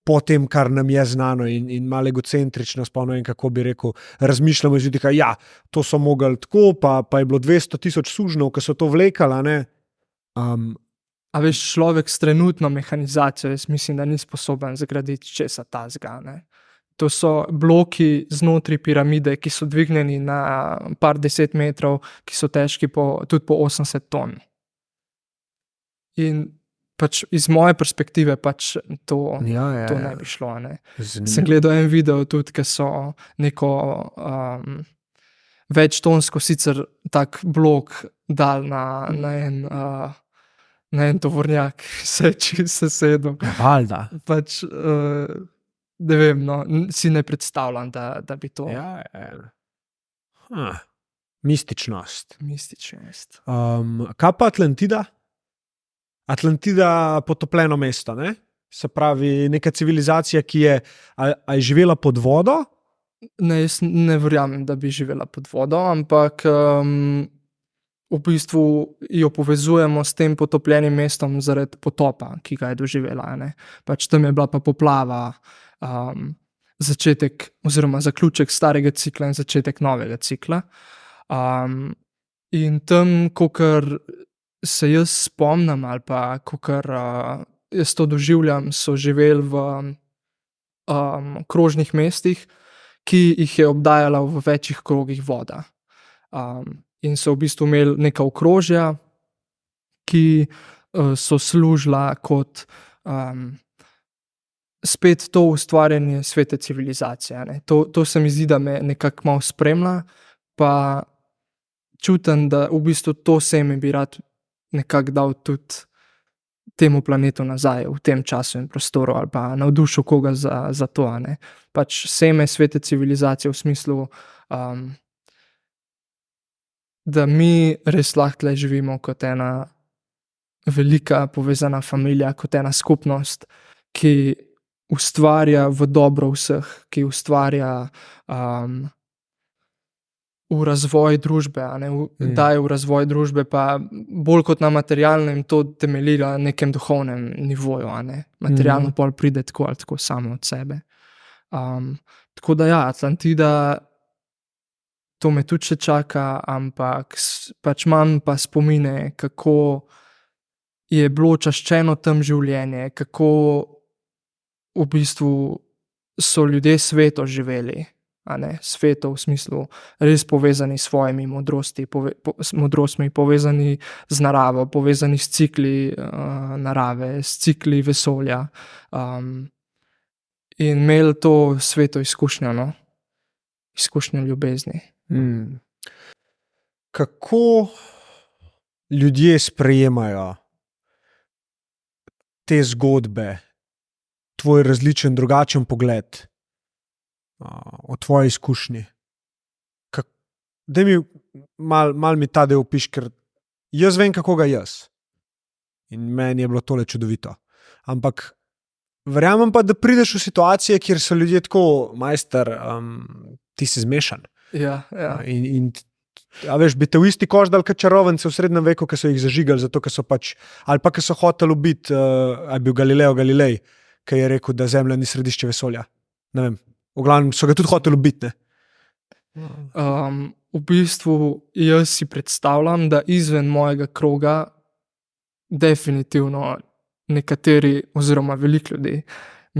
po tem, kar nam je znano in malo egocentrično spomnim, kako bi rekel, razmišljamo iz vidika, to so mogli tako, pa je bilo 200,000 sužnjev, ki so to vlekali, A veš, človek s trenutno mehanizacijo, jaz mislim, da ni sposoben zgraditi česa tazga, To so bloki znotraj piramide, ki so dvignjeni na par 10 metrov, ki so težki tudi po 80 ton. In pač iz moje perspektive pač to ne bi šlo. Sem gledal en video tudi, ki so neko večtonsko sicer tak blok dal na en tovornjak, se sedel. Valjda. Pač ne vem, si ne predstavljam, da bi to. Mističnost. Kaj pa Atlantida? Atlantida potopljeno mesto, ne? Se pravi, neka civilizacija, ki je živela pod vodo? Ne, jaz ne verjamem, da bi živela pod vodo, ampak v bistvu jo povezujemo s tem potopljenim mestom zaradi potopa, ki ga je doživela. Ne. Pač tam je bila pa poplava, začetek oziroma zaključek starega cikla in začetek novega cikla. In tam, kakor se jaz spomnim ali pa kakor jaz to doživljam, so živeli v krožnih mestih, ki jih je obdajala v večjih krogih voda. In so v bistvu imeli neka okrožja, ki so služila kot spet to ustvarjanje svete civilizacije. Ne. To se mi zdi, da me nekako malo spremlja, pa čutim, da v bistvu to seme bi rad nekako dal tudi temu planetu nazaj v tem času in prostoru ali pa navdušil koga za to. Ne. Pač seme svete civilizacije v smislu, da mi res lahko tle živimo kot ena velika povezana familija, kot ena skupnost, ki ustvarja v dobro vseh, ki ustvarja v razvoj družbe, a ne, daje v razvoj družbe, pa bolj kot na materialnem to temelji na nekem duhovnem nivoju, a ne. Materialno pol pride tako ali tako samo od sebe. Tako da ja, Atlantida, to me tudi še čaka, ampak pač imam pa spomine, kako je bilo čaščeno tam življenje, kako v bistvu so ljudje sveto živeli, a ne, sveto v smislu res povezani s svojimi modrostmi, povezani z naravo, povezani s cikli narave, s cikli vesolja. In imeli to sveto izkušnjo, no, izkušnjo ljubezni. Kako ljudje sprejemajo te zgodbe, tvoj različen, drugačen pogled o tvoji izkušnji? Daj mi mal mi ta del opiši, ker jaz vem, kako ga jaz. In meni je bilo tole čudovito. Ampak verjamem pa, da prideš v situacije, kjer so ljudje tako, majster, ti si zmešan. Ja. In a veš, bi te v isti koš dal kot čarovnice v srednjem veku, ki so jih zažigali, zato ker so pač, ali pa ki so hoteli ubiti, ali bil Galileo Galilej, ki je rekel, da Zemlja ni središče vesolja. Ne vem, v glavnem so ga tudi hoteli ubiti, ne. V bistvu jaz si predstavljam, da izven mojega kroga definitivno nekateri oziroma veliko ljudi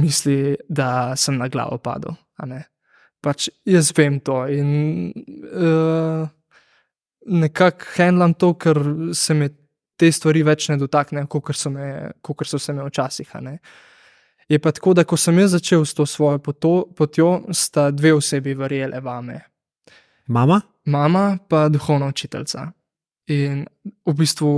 misli, da sem na glavo padel, a ne. Pač jaz vem to in nekako handlam to, ker se me te stvari več ne dotaknejo, kakor so se me včasih, a ne. Je pa tako, da ko sem jaz začel s to svojo potjo, sta dve osebi verjele vame. Mama? Mama pa duhovna učiteljica. In v bistvu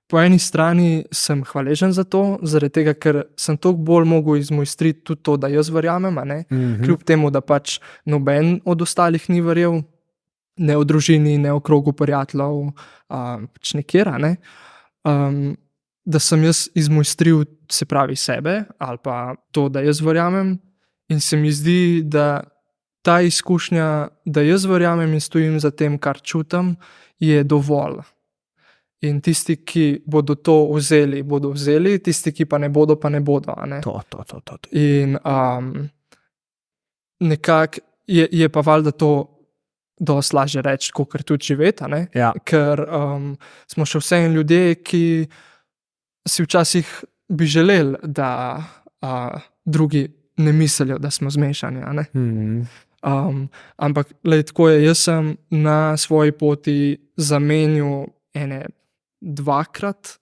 po eni strani sem hvaležen za to, zaradi tega, ker sem toliko bolj mogel izmojstriti tudi to, da jaz verjamem, a ne. Kljub temu, da pač noben od ostalih ni verjel, ne v družini, ne v krogu prijateljev, pač nikjer, a ne. Da sem jaz izmojstril, se pravi sebe, ali pa to, da jaz verjamem, in se mi zdi, da ta izkušnja, da jaz verjamem in stojim za tem, kar čutim, je dovolj. In tisti, ki bodo to vzeli, bodo vzeli, tisti, ki pa ne bodo, a ne. To. In nekako je pa valjda to dosti lažje reči, kakor tudi živeti, a ne. Ja. Ker smo še vseeno ljudje, ki si včasih bi želeli, da drugi ne mislijo, da smo zmešani, a ne. Ampak glej, tako je, jaz sem na svoji poti zamenjal dvakrat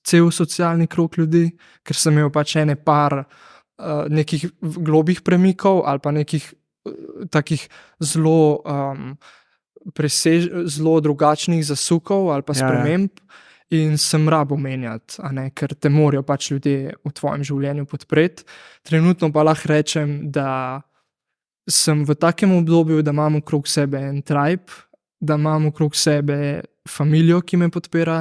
cel socialni krog ljudi, ker sem imel pač par nekih globih premikov ali pa nekih takih zelo zelo drugačnih zasukov ali pa sprememb. In sem rabil menjati, a ne, ker te morajo pač ljudje v tvojem življenju podpreti. Trenutno pa lahko rečem, da sem v takem obdobju, da imam okrog sebe en tribe, da imam okrog sebe familijo, ki me podpira,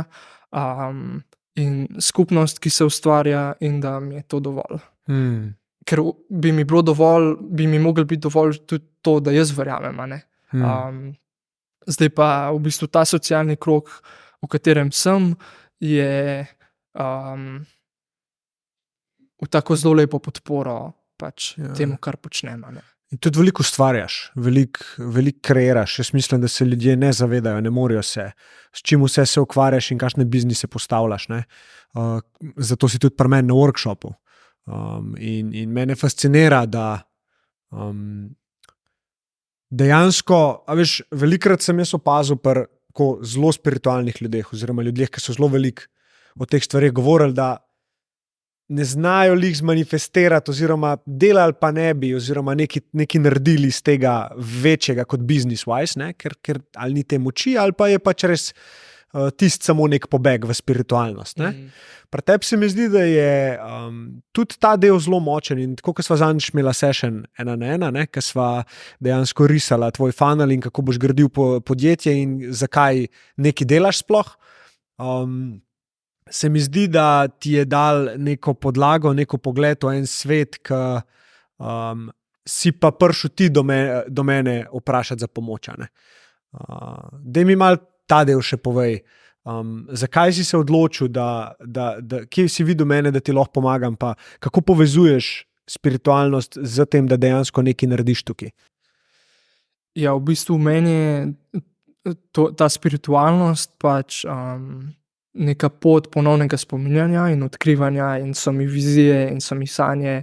in skupnost, ki se ustvarja, in da mi je to dovolj. Ker bi mi bilo dovolj, bi mi moglo biti dovolj tudi to, da jaz verjamem, a ne. Zdaj pa v bistvu ta socialni krog, v katerem sem, je v tako zelo lepo podporo pač temu, kar počnem. In tudi veliko ustvarjaš, veliko kreiraš. Jaz mislim, da se ljudje ne zavedajo, ne morejo se, s čim vse se ukvarjaš in kakšne biznise postavljaš. Zato si tudi pri meni na workshopu. In mene fascinira, da dejansko, velikokrat sem jaz opazil pri zelo spiritualnih ljudeh, oziroma ljudeh, ki so zelo veliko o teh stvareh govorili, da ne znajo jih zmanifestirati, oziroma delali pa ne bi, oziroma nekaj naredili iz tega večjega kot business-wise, ker ali ni te moči, ali pa je pač res tisti samo nek pobeg v spiritualnost. Pri tebi se mi zdi, da je tudi ta del zelo močen in tako, kot sva zadnjič imela session 1-1, ker sva dejansko risala tvoj funnel in kako boš gradil podjetje in zakaj nekaj delaš sploh. Se mi zdi, da ti je dal neko podlago, neko pogled v en svet, ki si pa prišel ti do mene vprašati za pomoč. Daj mi malo ta del še povej. Zakaj si se odločil, kje si videl mene, da ti lahko pomagam, pa kako povezuješ spiritualnost z tem, da dejansko nekaj narediš tukaj? Ja, v bistvu meni je ta spiritualnost pač neka pot ponovnega spominjanja in odkrivanja, in so mi vizije, in so mi sanje,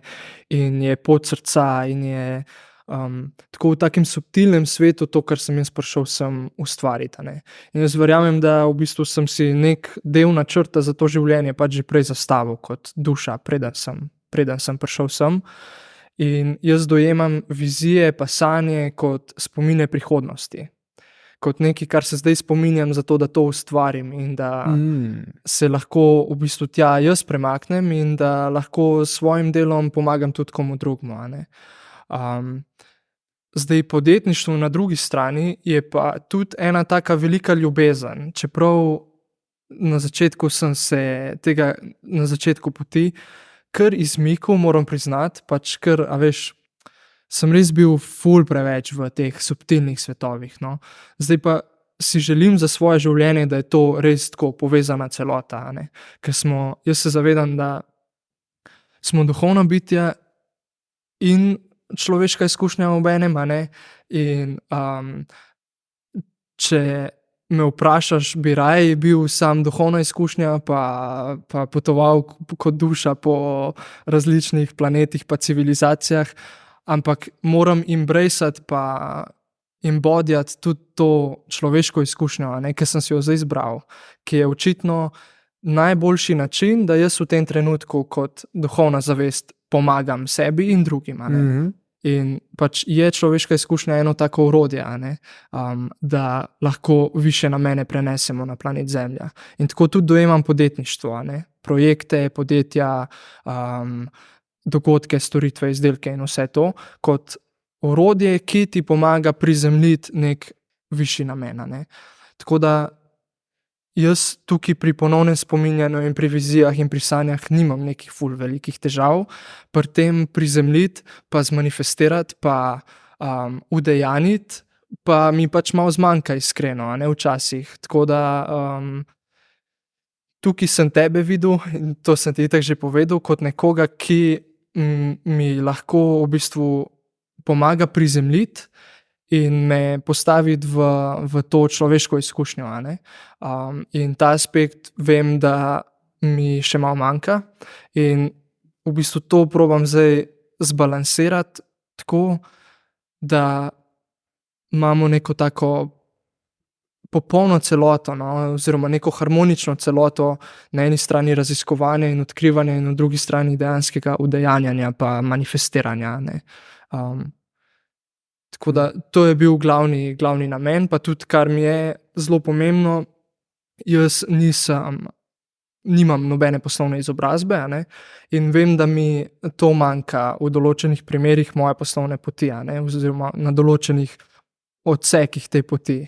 in je pot srca, in je tako v takem subtilnem svetu to, kar sem jaz prišel sem ustvariti. In jaz verjamem, da v bistvu sem si nek del načrta za to življenje pač že prej zastavil kot duša, preden sem prišel sem. In jaz dojemam vizije pa sanje kot spomine prihodnosti. Kot nekaj, kar se zdaj spominjam zato, da to ustvarim in da se lahko v bistvu tja jaz premaknem in da lahko s svojim delom pomagam tudi komu drugmu. Zdaj podjetništvo na drugi strani je pa tudi ena taka velika ljubezen, čeprav na začetku sem se tega, na začetku poti, kar izmikal, moram priznati, pač kar, sem res bil ful preveč v teh subtilnih svetovih. Zdaj pa si želim za svoje življenje, da je to res tako povezana celota. Ker jaz se zavedam, da smo duhovna bitja in človeška izkušnja obenem. In če me vprašaš, bi raje bil sam duhovna izkušnja, pa potoval kot duša po različnih planetih pa civilizacijah, ampak moram embraceati pa embodijati tudi to človeško izkušnjo, ki sem si jo zdaj izbral, ki je očitno najboljši način, da jaz v tem trenutku kot duhovna zavest pomagam sebi in drugim. In pač je človeška izkušnja eno tako orodje, da lahko više namene prenesemo na planet Zemlja. In tako tudi dojemam podjetništvo, projekte, podjetja, dogodke, storitve, izdelke in vse to, kot orodje, ki ti pomaga prizemljiti nek višji namen. Tako da jaz tukaj pri ponovnem spominjanju in pri vizijah in pri sanjah nimam nekih ful velikih težav, pri tem prizemljiti, pa zmanifestirati, pa udejanjiti, pa mi pač malo zmanjka iskreno, včasih. Tako da tukaj sem tebe videl, in to sem ti itak že povedal, kot nekoga, ki mi lahko v bistvu pomaga prizemljiti in me postaviti v to človeško izkušnjo. In ta aspekt vem, da mi še malo manjka, in v bistvu to probam zdaj zbalansirati tako, da imamo neko tako popolno celoto, oziroma neko harmonično celoto, na eni strani raziskovanja in odkrivanja in na drugi strani dejanskega udejanjanja pa manifestiranja. Tako da to je bil glavni namen, pa tudi, kar mi je zelo pomembno, jaz nimam nobene poslovne izobrazbe, in vem, da mi to manjka v določenih primerih moje poslovne poti, oziroma na določenih odsekih te poti.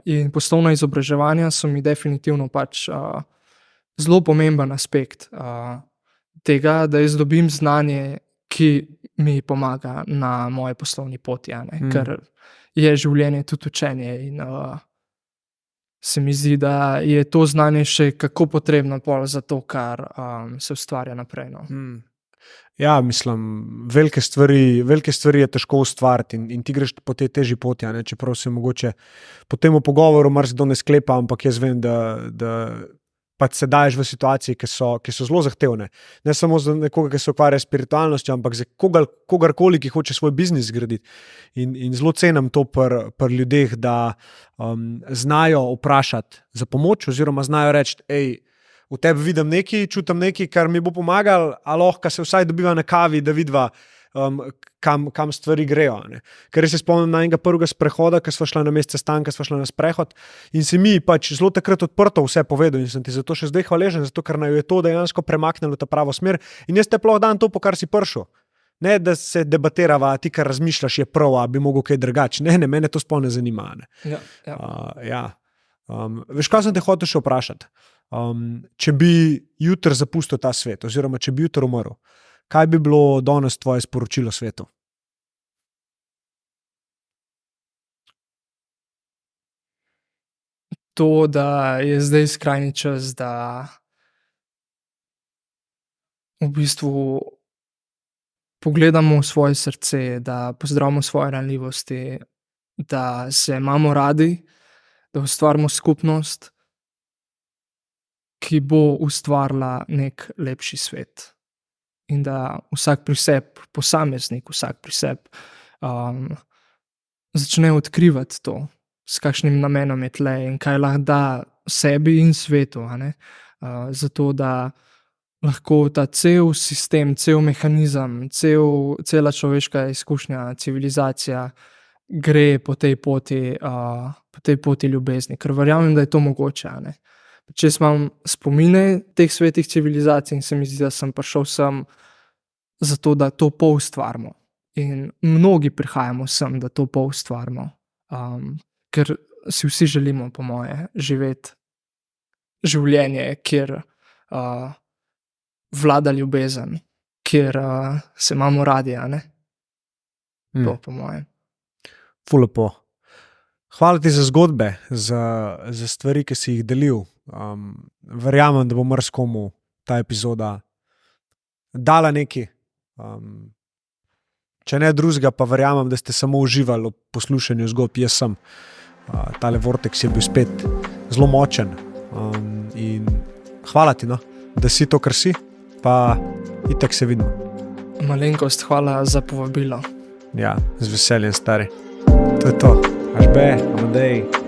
In poslovna izobraževanja so mi definitivno pač zelo pomemben aspekt tega, da jaz dobim znanje, ki mi pomaga na moji poslovni poti. Ker je življenje tudi učenje in se mi zdi, da je to znanje še kako potrebno pol za to, kar se ustvarja naprej. No. Ja, mislim, velike stvari je težko ustvariti in ti greš po tej težji poti, a ne, čeprav se mogoče po tem pogovoru marsikdo ne sklepa, ampak jaz vem, da pač se daješ v situacije, ki so zelo zahtevne. Ne samo za nekoga, ki se ukvarja s spiritualnostjo, ampak za kogarkoli, ki hoče svoj biznis zgraditi. In zelo cenim to pri ljudeh, da znajo vprašati za pomoč oziroma znajo reči, v tebi vidim nekaj, čutim nekaj, kar mi bo pomagalo, a lahko se vsaj dobiva na kavi, da vidiva, kam stvari grejo. Ne. Ker se spomnim na enega prvega sprehoda, ko sva šla na mesec sestanka, sva šla na sprehod in si mi pač zelo takrat odprto vse povedal in sem ti zato še zdaj hvaležen, zato ker naju je to dejansko premaknilo v ta pravo smer in jaz te ploh dan to, po kar si prišel. Ne, da se debatirava, ti, kar razmišljaš, je prav, a bi mogel kaj drugače. Ne, mene to sploh ne zanima. Ne. Ja. Veš, kaj sem te hotel še vprašati? Če bi jutri zapustil ta svet, oziroma če bi jutri umrl, kaj bi bilo danes tvoje sporočilo svetu? To, da je zdaj skrajni čas, da v bistvu pogledamo v svoje srce, da pozdravimo svoje ranljivosti, da se imamo radi, da ustvarimo skupnost, ki bo ustvarila nek lepši svet. In da vsak pri sebi, posameznik vsak pri sebi, začne odkrivati to, s kakšnim namenom je tle in kaj lahko da sebi in svetu. Zato, da lahko ta cel sistem, cel mehanizem, cela človeška izkušnja, civilizacija gre po tej poti ljubezni. Ker verjamem, da je to mogoče. Če imam spomine teh svetih civilizacij in se mi zdi, da sem prišel sem zato, da to poustvarimo. In mnogi prihajamo sem, da to poustvarimo. Ker si vsi želimo, po moje, živeti življenje, kjer vlada ljubezen, kjer se imamo radi, a ne? To, po moje. Ful lepo. Hvala ti za zgodbe, za stvari, ki si jih delil. Verjamem, da bo marsikomu ta epizoda dala nekaj. Če ne drugega, pa verjamem, da ste samo uživali v poslušanju zgodb. Jaz sem. Tale vortex je bil spet zelo močen. In hvala ti, da si to, kar si, pa itak se vidimo. Malenkost, hvala za povabilo. Ja, z veseljem, stari. To je to. Aš be, Amadej.